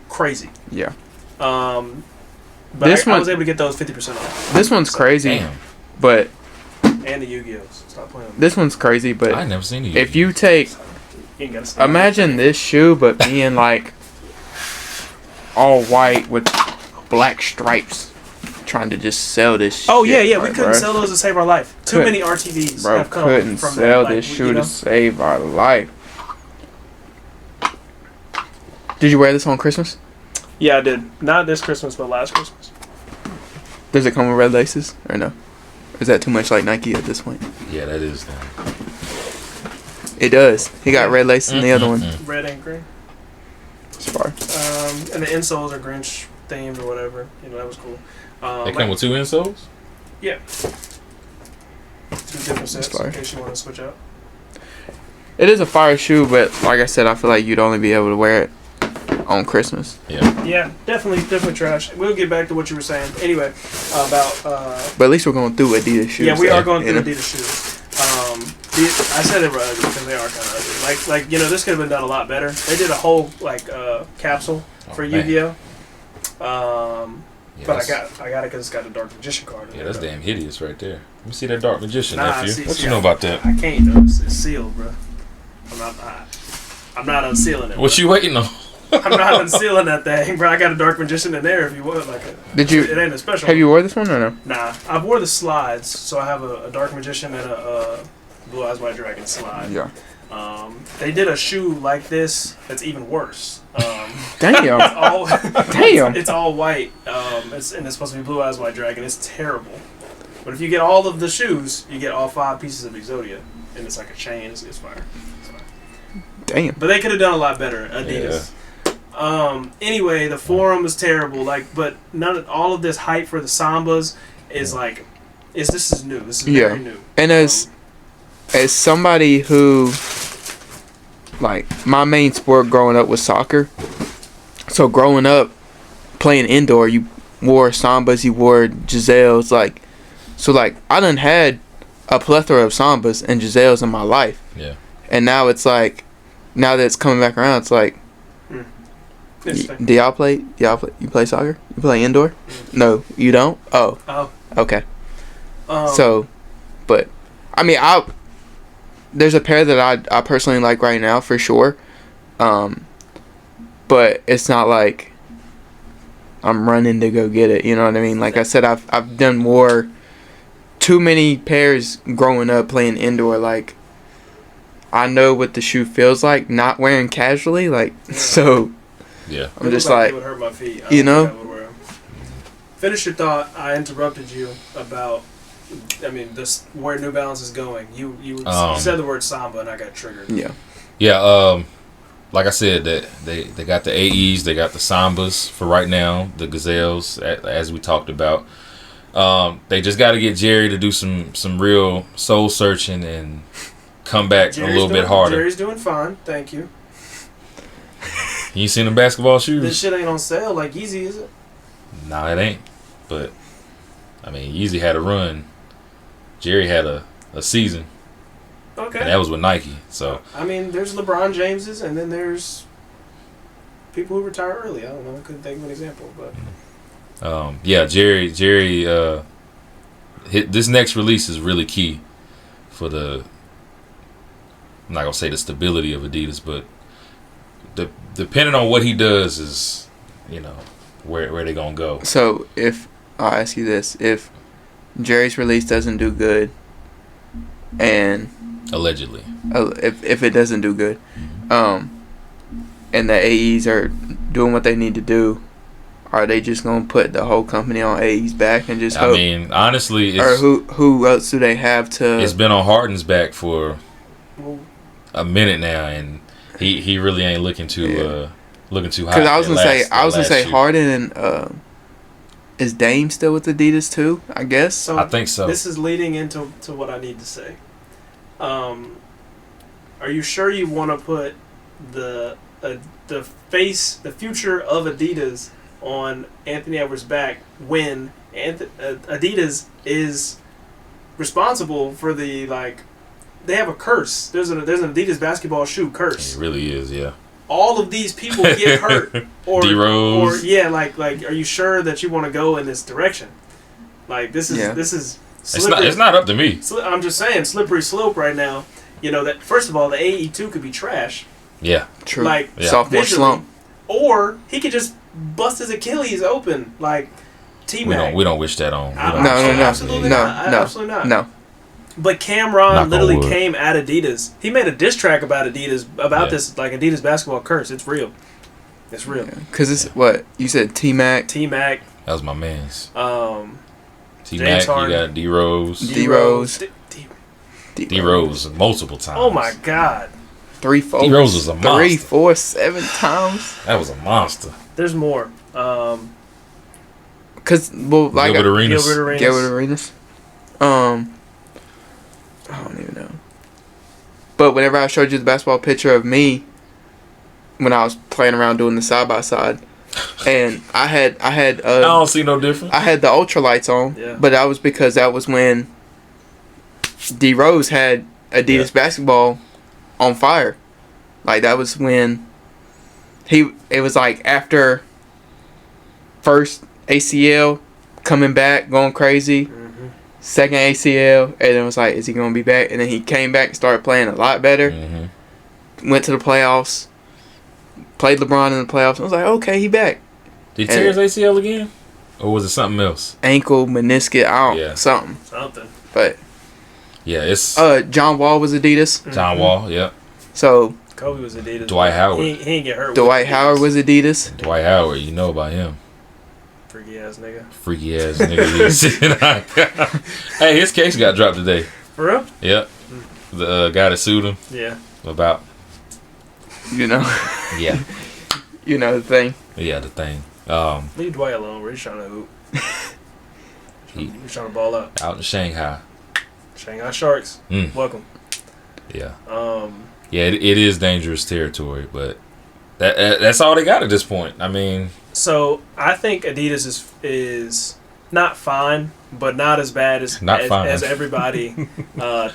Crazy. Yeah. But This I one- was able to get those 50% off. This one's crazy, Damn. but And the Yu-Gi-Ohs. Stop playing with me. this one's crazy. But I ain't never seen it. if you take, You ain't gotta stay. imagine this shoe, but being like all white with black stripes, trying to just sell this. Oh shit, yeah, we like, couldn't bruh. sell those to save our life. Too Couldn't- many RTVs Bro, have come couldn't from sell that. this Like, shoe you know? to save our life. Did you wear this on Christmas? Yeah, I did. Not this Christmas, but last Christmas. Does it come with red laces or no? Is that too much like Nike at this point? Yeah, that is. It does. He got red laces in the other one. Red and green. It's far. And the insoles are Grinch themed or whatever. You know, that was cool. They come with 2 insoles? Yeah. 2 different sets fire. in case you want to switch out. It is a fire shoe, but like I said, I feel like you'd only be able to wear it on Christmas. Yeah. Yeah, definitely trash. We'll get back to what you were saying. Anyway, about But at least we're going through Adidas shoes. yeah, we are going you through know? Adidas shoes. I said they were ugly because they are kind of ugly. Like you know, this could have been done a lot better. They did a whole capsule for man. Yu-Gi-Oh. Yeah, But that's- I got it because it's got the Dark Magician card. Yeah, that's damn hideous right there. Let me see that Dark Magician, Nah, nephew. What see, you know about that? I can't though. It's sealed, bro. I'm not unsealing it. What bro. you waiting on? I'm not unsealing that thing, bro. I got a Dark Magician in there if you want. Did you? It ain't a special. Have you wore this one or no? Nah, I wore the slides, so I have a Dark Magician and a Blue Eyes White Dragon slide. Yeah. They did a shoe like this that's even worse. Damn. It's all Damn. It's all white. It's supposed to be Blue Eyes White Dragon. It's terrible. But if you get all of the shoes, you get all 5 pieces of Exodia, and it's like a chain. It's fire. It's fire. Damn. But they could have done a lot better. Adidas. Anyway, the forum was terrible. But all of this hype for the Sambas is this is new. This is Yeah. very new. And as somebody who, like, my main sport growing up was soccer. So growing up playing indoor, you wore Sambas, you wore Giselles, I done had a plethora of Sambas and Giselles in my life. Yeah. And now it's like, now that it's coming back around, it's like, Interesting. do y'all play? You play soccer? You play indoor? No, you don't? Oh, Oh. okay. Um, So, but I mean, there's a pair that I personally like right now for sure. But it's not like I'm running to go get it. You know what I mean? Like I said, I've done too many pairs growing up playing indoor. Like I know what the shoe feels like not wearing casually. Like so. Yeah. I'm it just looked like it would hurt my feet. I you don't know? think I would wear 'em. Finish your thought. I interrupted you about. I mean, this where New Balance is going. You said the word Samba and I got triggered. Yeah. Yeah, like I said, that they got the AEs, they got the Sambas for right now, the Gazelles, as we talked about. They just got to get Jerry to do some real soul searching and come back a little bit harder. Jerry's doing fine, thank you. You seen the basketball shoes? This shit ain't on sale like Yeezy, is it? Nah, it ain't. But I mean, Yeezy had a run. Jerry had a season. Okay. And that was with Nike. So I mean, there's LeBron Jameses, and then there's people who retire early. I don't know. I couldn't think of an example, but yeah, Jerry. This next release is really key for the. I'm not gonna say the stability of Adidas, but depending on what he does is, where they gonna go. So if I'll ask you this, if Jerry's release doesn't do good, and Allegedly, if it doesn't do good, and the AEs are doing what they need to do, are they just gonna put the whole company on AE's back and just hope? I mean, honestly, or who else do they have to? It's been on Harden's back for a minute now, and he really ain't looking too high. Because I was gonna say Harden and is Dame still with Adidas too? I guess. So I think so. This is leading into what I need to say. Are you sure you want to put the future of Adidas on Anthony Edwards' back when Adidas is responsible for the they have a curse. There's an Adidas basketball shoe curse. It really is, yeah. All of these people get hurt, D-Rose. or yeah, are you sure that you want to go in this direction? Like this is slippery. It's not up to me. I'm just saying, slippery slope right now. You know that first of all, the AE2 could be trash. Yeah, true. Like sophomore slump, or he could just bust his Achilles open, like T-Mac. We don't wish that on. No, absolutely not. No. But Cameron literally came at Adidas. He made a diss track about Adidas, this Adidas basketball curse. It's real. It's real. Because it's what you said. T-Mac. T-Mac. That was my man's. James T-Mac. You got D-Rose. D-Rose multiple times. Oh my God. 3, 4. D-Rose was a monster. 3, 4, 7 times. That was a monster. There's more. Because like Gilbert Arenas. Gilbert Arenas. I don't even know. But whenever I showed you the basketball picture of me when I was playing around doing the side by side, and I had I don't see no difference. I had the ultralights on, but that was because that was when D Rose had Adidas basketball on fire. Like that was when it was like after first ACL coming back, going crazy. Second ACL, and it was like, is he going to be back? And then he came back and started playing a lot better. Went to the playoffs. Played LeBron in the playoffs. I was like, okay, he back. Did he tear his ACL again? Or was it something else? Ankle, meniscus, something. But yeah, it's John Wall was Adidas. John Wall, yeah. So Kobe was Adidas. Dwight Howard. He ain't get hurt. Dwight Howard was Adidas. Dwight Howard, you know about him. Freaky ass nigga. Hey, his case got dropped today. For real? Yep. The guy that sued him. Yeah. About. You know. Yeah. You know the thing. Yeah, the thing. Leave Dwight alone. We're just trying to hoop. He's trying to ball up. Out in Shanghai. Shanghai Sharks. Welcome. Yeah. Yeah, it is dangerous territory, but that's all they got at this point. I mean. So I think Adidas is not fine, but not as bad as everybody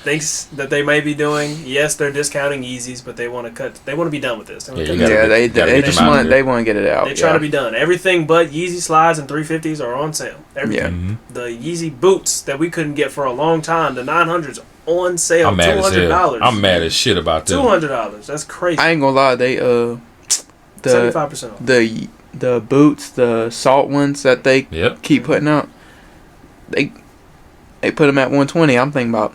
thinks that they may be doing. Yes, they're discounting Yeezys, but they want to be done with this. They want to get it out. They try to be done. Everything but Yeezy slides and 350s are on sale. Everything. Yeah. The Yeezy boots that we couldn't get for a long time, the 900s on sale. I'm mad $200. I'm mad as shit about them. $200. That's crazy. I ain't gonna lie. They 75%. The boots, the salt ones that they keep putting out, they put them at 120. I'm thinking about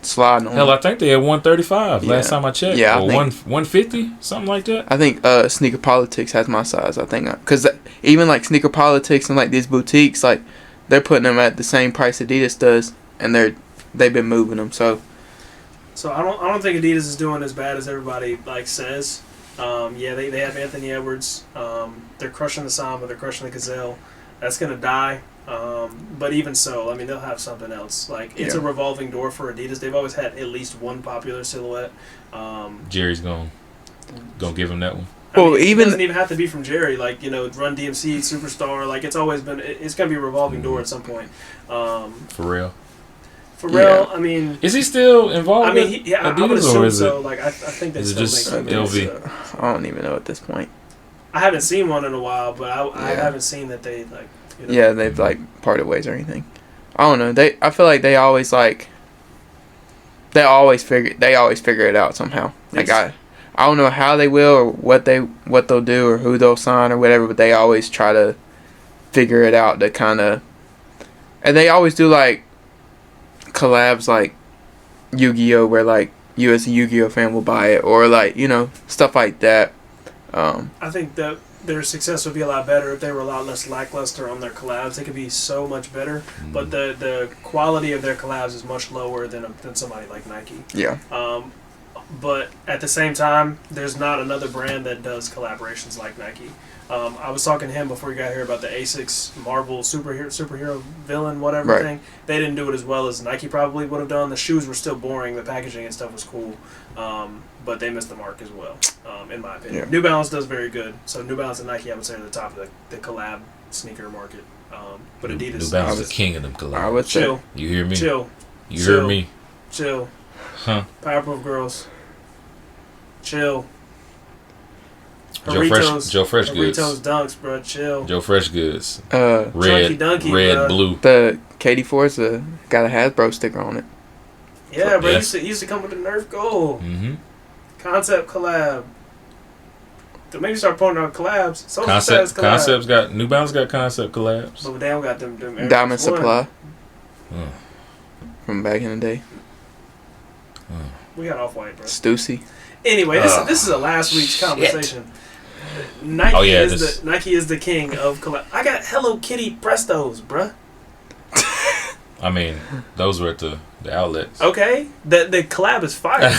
sliding on. Hell, I think they had 135 last time I checked. Yeah, or 150, something like that. I think Sneaker Politics has my size. I think because even like Sneaker Politics and like these boutiques, like they're putting them at the same price Adidas does, and they've been moving them. So I don't think Adidas is doing as bad as everybody says. They have Anthony Edwards. They're crushing the Samba. They're crushing the Gazelle. That's gonna die. But even so, I mean, they'll have something else. It's a revolving door for Adidas. They've always had at least one popular silhouette. Jerry's gonna give him that one. It doesn't even have to be from Jerry. Run DMC, Superstar. It's always been. It's gonna be a revolving door at some point. For real. Yeah. I mean, is he still involved? I mean, I would assume so. I think they still just make LV. I don't even know at this point. I haven't seen one in a while, but I haven't seen that they Yeah, they've parted ways or anything. I don't know. I feel like they always they always figure it out somehow. I don't know how they will or what they'll do or who they'll sign or whatever, but they always try to figure it out to kind of, and they always do collabs like Yu-Gi-Oh, where you as a Yu-Gi-Oh fan will buy it, or stuff like that. I think that their success would be a lot better if they were a lot less lackluster on their collabs. They could be so much better, but the quality of their collabs is much lower than somebody like Nike. Yeah. But at the same time, there's not another brand that does collaborations like Nike. I was talking to him before he got here about the Asics Marvel superhero villain whatever thing. They didn't do it as well as Nike probably would have done. The shoes were still boring. The packaging and stuff was cool, but they missed the mark as well, in my opinion. Yeah. New Balance does very good. So New Balance and Nike, I would say, are the top of the collab sneaker market. But Adidas, New Balance is the king of them collabs. I would say. chill, You hear me? chill, You chill. heard me? chill. Huh? Powerpuff Girls, chill. Joe Fresh Goods. Doritos Dunks, bro, chill. Joe Fresh Goods. Uh, Red, Dunky, red, bruh. blue. the KD4's got a Hasbro sticker on it. Yeah, bro, Yes. used to come with the Nerf Gold. Mm-hmm. Concept collab. So maybe start pointing out collabs. Social status collab. Concepts got New Balance got concept collabs. But they don't got them Air Diamond Force One. Supply Mm. from back in the day. We got Off-White, bro. Stussy. Anyway, this is a last week's conversation. Nike is the king of collab. I got Hello Kitty Prestos, bruh. I mean, those were at the outlets. Okay? The collab is fire.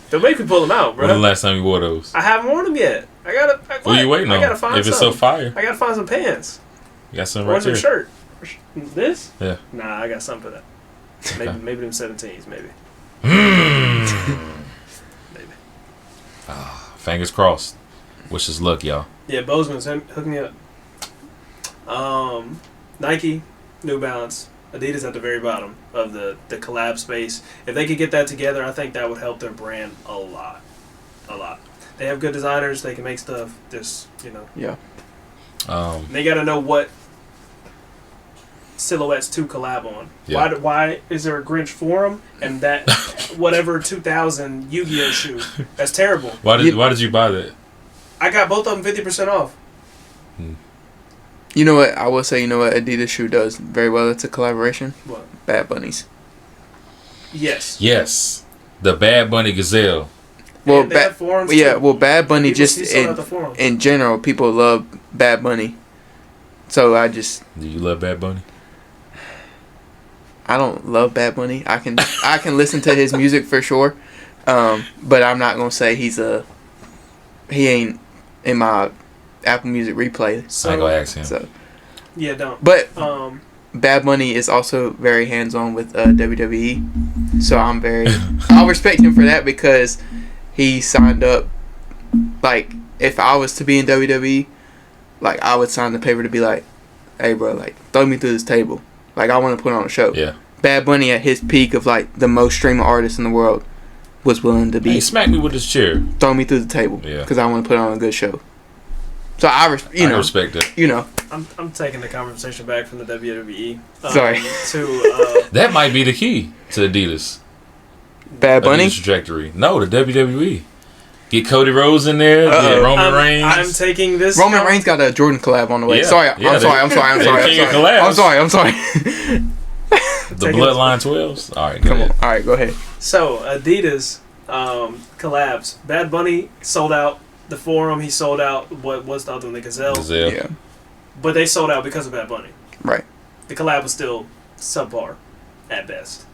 Don't make me pull them out, When the bruh. last time you wore those? I haven't worn them yet. What are you waiting I on? gotta find If it's some. so fire, I gotta find some pants. you got some Or right some there. shirt. This? Yeah. Nah, I got something for that. Maybe them 17s, maybe. Maybe. Fingers crossed. Wish us luck, y'all. Yeah, Bozeman's hook me up. Nike, New Balance, Adidas at the very bottom of the collab space. If they could get that together, I think that would help their brand a lot. A lot. They have good designers. They can make stuff. Just, Yeah. they got to know what silhouettes to collab on. Yeah. Why is there a Grinch forum and that whatever 2000 Yu-Gi-Oh shoe? That's terrible. Why did you buy that? I got both of them 50% off. You know what? I will say, you know what Adidas shoe does very well? It's a collaboration. What? Bad Bunnies. Yes. Yes, the Bad Bunny Gazelle. Well, They have forums yeah. too. Well, Bad Bunny People just see some at the forum. in general, people love Bad Bunny. So I Do you love Bad Bunny? don't love Bad Bunny. I can listen to his music for sure, but I'm not gonna say he ain't in my Apple Music replay. So, I ain't gonna ask him. So, yeah, don't. but Um, Bad Bunny is also very hands on with WWE, so I'll respect him for that because he signed up. Like, if I was to be in WWE, like, I would sign the paper to be like, hey bro, like, throw me through this table. Like, I want to put on a show. Yeah. Bad Bunny at his peak of like the most streaming artist in the world was willing to be Hey, smack me with this chair. throw me through the table Yeah. because I want to put on a good show. So I I respect that. I'm taking the conversation back from the WWE. Sorry. To That might be the key to Adidas. Bad Bunny. Adidas trajectory. No, the WWE. Get Cody Rhodes in there. Get Roman Reigns. I'm taking this. Roman Reigns got a Jordan collab on the way. Yeah. Sorry, Yeah, I'm sorry. they're king of collabs. I'm sorry. The Bloodline 12s. All right, go Come on. ahead. All right, go ahead. So Adidas collabs. Bad Bunny sold out the forum. He sold out. What's the other one? The Gazelle. Gazelle. Yeah. But they sold out because of Bad Bunny. Right. The collab was still subpar, at best.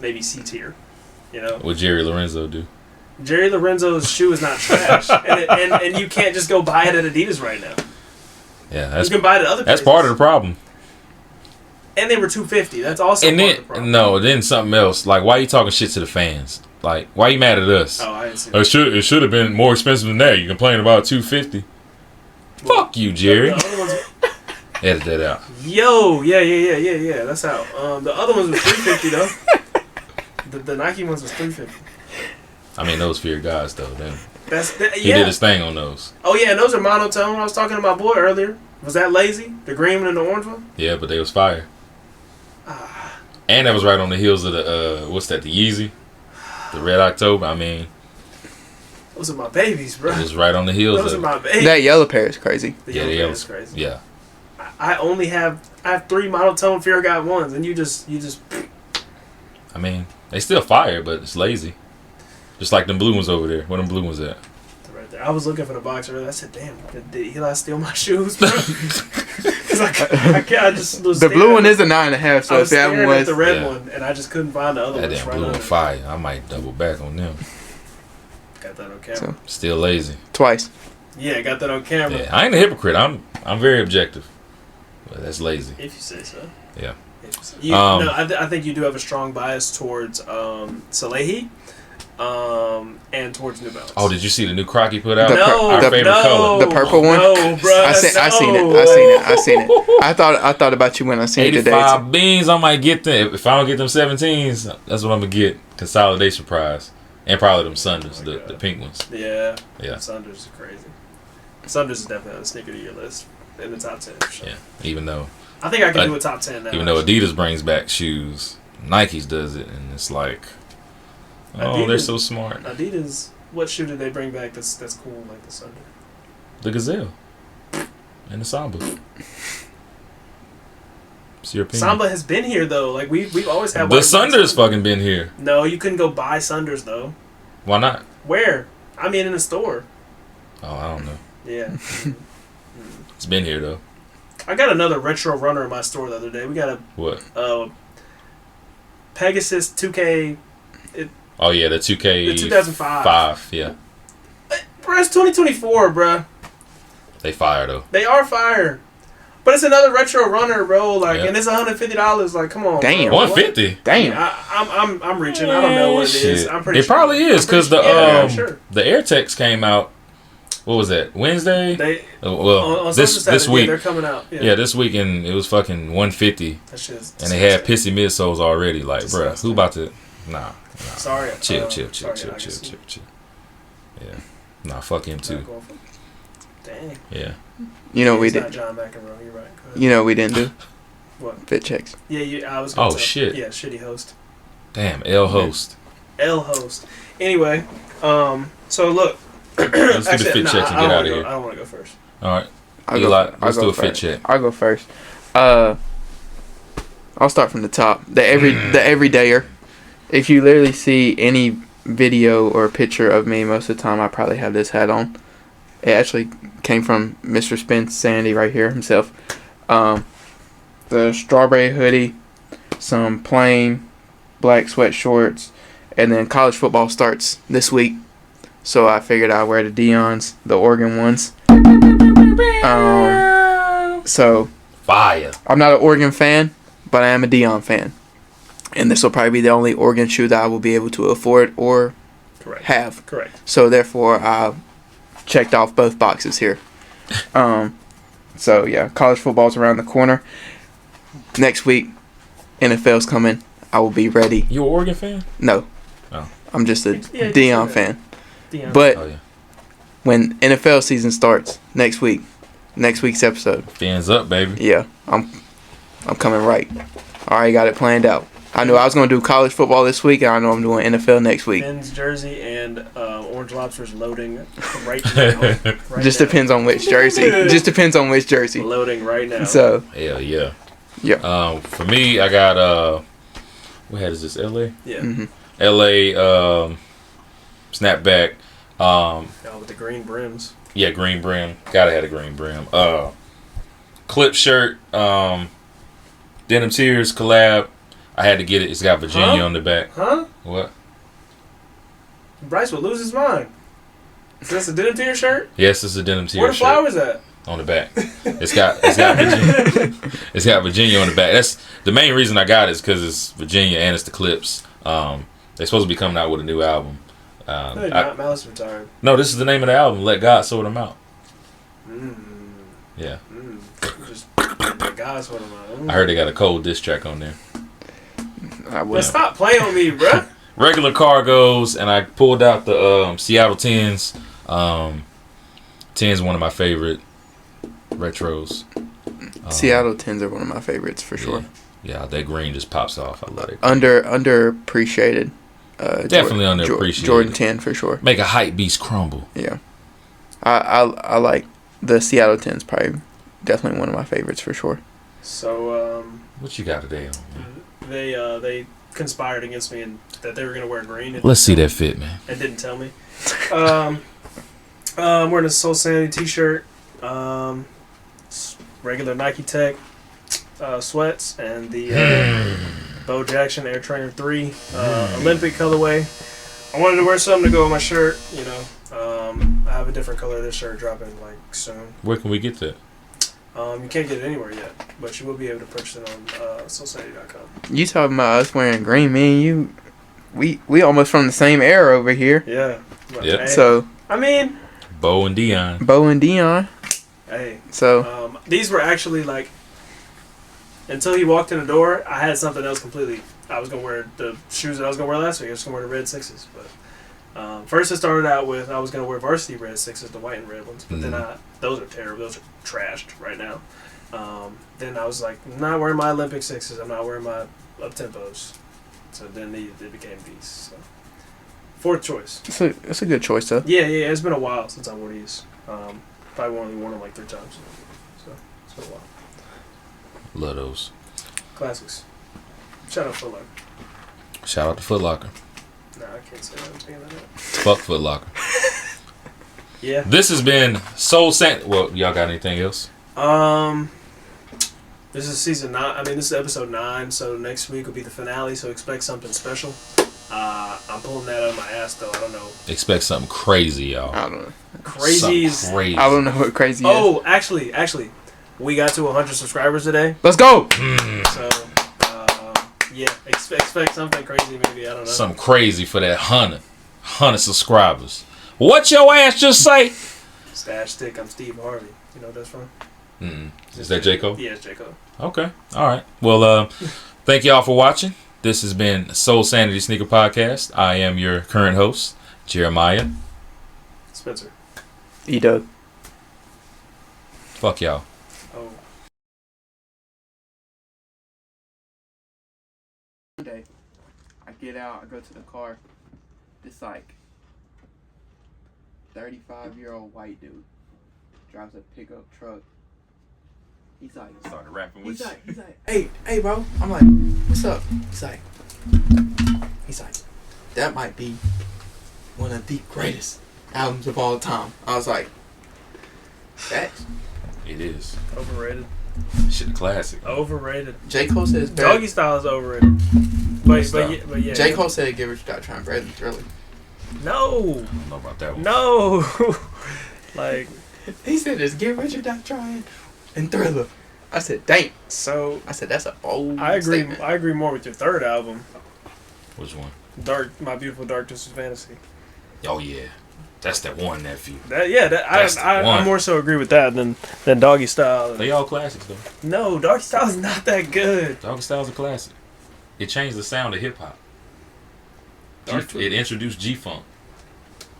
Maybe C tier. What Jerry Lorenzo do? Jerry Lorenzo's shoe is not trash, and you can't just go buy it at Adidas right now. Yeah, You can buy it at other places. that's part of the problem. And they were $250. That's also And part then of the problem. then something else. Like, why you talking shit to the fans? Like, why you mad at us? Oh, I didn't see that. It should have been more expensive than that. You complain about $250. Fuck you, Jerry. The other ones, Edit that out. yeah. That's out. The other ones was $350 though. The Nike ones was $350. I mean, those fear guys though. He Yeah. did his thing on those. Oh yeah, and those are monotone. I was talking to my boy earlier. Was that lazy? The green one and the orange one? Yeah, but they was fire. And that was right on the heels of the what's that? The Yeezy, the Red October. I mean, Those are my babies, bro. it was right on the heels Those are of. my babies. That yellow pair is crazy. The Yeah, yellow the pair yellow- is crazy. Yeah, I have 3 monotone Fear God ones, and you just I mean, they still fire, but it's lazy. Just like them blue ones over there. Where them blue ones at? right there. I was looking for the box earlier. I said, "Damn, did Eli steal my shoes, bro?" Because I just was The blue one is a 9.5. So I if was that staring one at was the red one, and I just couldn't find the other That one. damn blue on fire. I might double back on them. Got that on camera. So- Still lazy. twice. Yeah, got that on camera. Yeah, I ain't a hypocrite. I'm very objective. But that's lazy. If you say so. Yeah. No, I think you do have a strong bias towards Salehi, and towards New Balance. Oh, did you see the new Croc he put out? No, Our favorite color. The purple one? No, bro. I seen it. I thought about you when I seen it today. 85 beans, I might get them. If I don't get them 17s, that's what I'm going to get. Consolidation prize. And probably them Sunders, the pink ones. Yeah. Yeah. Sunders is crazy. Sunders is definitely on the sneaker of the year list. In the top 10. For sure. Yeah, even though I think I can do a top 10 now. Even though Adidas brings back shoes, Nike's does it, and it's like, oh, they're so smart. Adidas, what shoe did they bring back that's cool like the Sunder? The Gazelle and the Samba. It's your opinion. Samba has been here though. Like we always had. The Sunder's fucking been here. No, you couldn't go buy Sunders though. Why not? Where? I mean, in a store. Oh, I don't know. Yeah. It's been here though. I got another retro runner in my store the other day. We got a What? Pegasus 2K. Oh yeah, the 2K. The 2005. 5, yeah. Bro, it's 2024, bro. They fire though. They are fire. But it's another retro runner, bro. Like, Yeah. and it's $150. Like, come on. Damn. Bro. 150. Damn. I'm reaching. I don't know what it is. Shit. I'm pretty It sure. probably is because the I'm sure. the AirTex came out. What was that? Wednesday? They Well, on this Saturday, week. they're coming out. Yeah, this weekend it was fucking 150, That shit's and they had pissy midsoles already. Like, bruh, who about to? Nah. Sorry. Chill. Sorry, Yeah. Nah, fuck him too. Dang. Yeah. You know what we It's not did. John McEnroe. You're right. Go ahead. You know what we didn't do? What? Fit checks. Yeah, I was. Oh, gonna shit. Yeah, shitty host. Damn, L host. L host. Anyway, so look. Let's do the fit checks and get out of here. I don't want to go first. All right. I'll Eli, go let's do a fit first. check. I'll go first. I'll start from the top. The everydayer. If you literally see any video or picture of me, most of the time I probably have this hat on. It actually came from Mr. Spence Sanity right here himself. The strawberry hoodie, some plain black sweat shorts, and then college football starts this week. So I figured I'd wear the Deion's, the Oregon ones. So Fire. I'm not an Oregon fan, but I am a Deion fan. And this will probably be the only Oregon shoe that I will be able to afford or Correct. have. Correct. So therefore, I checked off both boxes here. So yeah, college football's around the corner. Next week, NFL's coming. I will be ready. You an Oregon fan? No. Oh. I'm just a Yeah, Deion just fan. Deion. But Oh yeah. when NFL season starts next week's episode, Fans up, baby. yeah, I'm coming right. I already got it planned out. I knew I was going to do college football this week, and I know I'm doing NFL next week. Finn's jersey and Orange Lobster's loading right now. Just depends on which jersey. Just depends on which jersey. Loading right now. So Hell yeah. yeah. For me, I got what hat is this? LA. Yeah. Mm-hmm. LA snapback. Oh, with the green brims. Yeah, green brim. Gotta have a green brim. Clip shirt. Denim Tears collab. I had to get it. It's got Virginia Huh? on the back. Huh? What? Bryce would lose his mind. Is this a Denim Tier shirt? Yes, it's a Denim Tears Where the shirt flowers at? on the back. It's got Virginia. It's got Virginia on the back. That's the main reason I got it is because it's Virginia and it's the Clips. They're supposed to be coming out with a new album. No, they're not. Malice retired. No, this is the name of the album. Let God sort them out. Yeah. Just guys, what am I heard they got a cold diss track on there. I But would. stop playing with me, bruh. Regular cargos, and I pulled out the Seattle 10s. 10's one of my favorite retros. Seattle 10s are one of my favorites for sure. Yeah, that green just pops off. I love it. Underappreciated. Definitely underappreciated. Jordan 10 for sure. Make a hype beast crumble. Yeah. I like the Seattle 10s. Probably definitely one of my favorites for sure. So, What you got today on, man? they conspired against me and that they were gonna wear green. Let's see that fit, man. And didn't tell me. I'm wearing a Soul Sanity t-shirt, regular Nike Tech sweats, and the Bo Jackson Air Trainer 3 Olympic colorway. I wanted to wear something to go with my shirt, you know. I have a different color of this shirt dropping like soon. Where can we get that? You can't get it anywhere yet, but you will be able to purchase it on soulsanity.com. You talking about us wearing green? Me and you, we almost from the same era over here. Yeah. Yep. Hey, So I mean, Bo and Dion. Bo and Dion. hey. So These were actually like, until he walked in the door, I had something else completely. I was gonna wear the shoes that I was gonna wear last week. I was gonna wear the red 6s, but first it started out with I was gonna wear varsity red 6s, the white and red ones. But then those are terrible. Those are trashed right now. Then I was like, I'm not wearing my Olympic 6s. I'm not wearing my up tempos. So then they became these. So. Fourth choice. it's a good choice though. Yeah. It's been a while since I wore these. Probably only worn them like 3 times. So it's been a while. Love those. Classics. Shout out Foot Locker. Shout out to Foot Locker. Nah, I can't say that. I'm taking that out. Fuck Foot Locker. Yeah. This has been Soul Sanity. Well, y'all got anything else? This is season 9. I mean, this is episode 9. So next week will be the finale. So expect something special. I'm pulling that out of my ass though. I don't know. Expect something crazy, y'all. I don't know. Crazy. Crazy. I don't know what crazy is. Oh, actually, we got to 100 subscribers today. Let's go. So, yeah, expect something crazy. Maybe I don't know. Something crazy for that 100 subscribers. What your ass just say? Stash Stick. I'm Steve Harvey. You know what that's from? Is that J. Cole? Yeah, it's J. Cole. Okay. All right. Well, thank y'all for watching. This has been Soul Sanity Sneaker Podcast. I am your current host, Jeremiah. Spencer. E-Dub. Fuck y'all. Oh. One day, I get out, I go to the car. This like 35-year-old white dude drives a pickup truck. He's like, Started rapping with he's like, hey, bro. I'm like, what's up? He's like, that might be one of the greatest albums of all time. I was like, that. It is. Overrated. Shit, classic. Overrated. J. Cole said it's better. Doggy Style is overrated. But yeah. J. Cole said give it your shot, trying better than Thriller. No. I don't know about that one. No. Like. He said it's Get Rich or Die Trying and Thriller. I said, dang. So. I said, that's a bold I agree. statement. I agree more with your third album, Which one? My Beautiful Dark Twisted Fantasy. Oh, yeah. That's that one nephew. I more so agree with that than Doggy Style. They all classics, though. No, Doggy Style is not that good. Doggy Style's a classic. It changed the sound of hip-hop. It introduced G-Funk.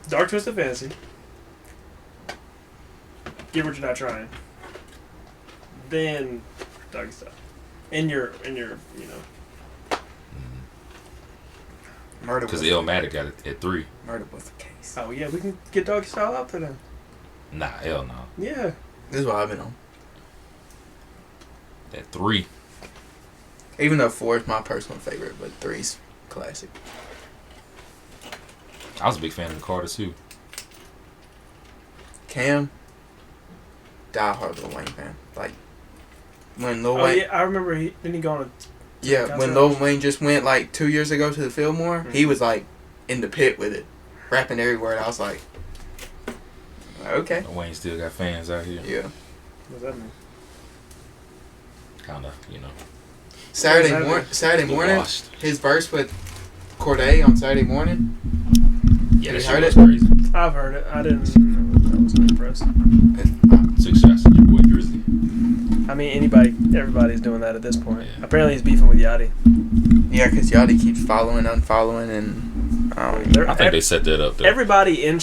Dark Twisted Fantasy. Get What You're Not Trying. Then Doggy Style. In your Murder Because was Illmatic got it at 3. Murder was the case. Oh yeah, we can get Doggy Style out there then. Nah, hell no. Yeah. This is what I've been on. At 3. Even though 4 is my personal favorite, but 3's classic. I was a big fan of the Carter, too. Cam, diehard Lil Wayne fan. Like, when Lil Wayne... Yeah, I remember didn't he go on a... Yeah, when Lil Wayne just went, like, 2 years ago to the Fillmore, he was, like, in the pit with it. Rapping every word. I was like, okay. Wayne still got fans out here. Yeah. What does that mean? Kind of, Saturday morning, washed. his verse with Corday on Saturday morning. Yeah, You that heard shit was it? crazy. I've heard it. I didn't. I wasn't impressed. 6 shots at your boy Drizzy. I mean, everybody's doing that at this point. Yeah. Apparently, he's beefing with Yachty. Yeah, because Yachty keeps following, unfollowing, and I think they set that up, though. Everybody in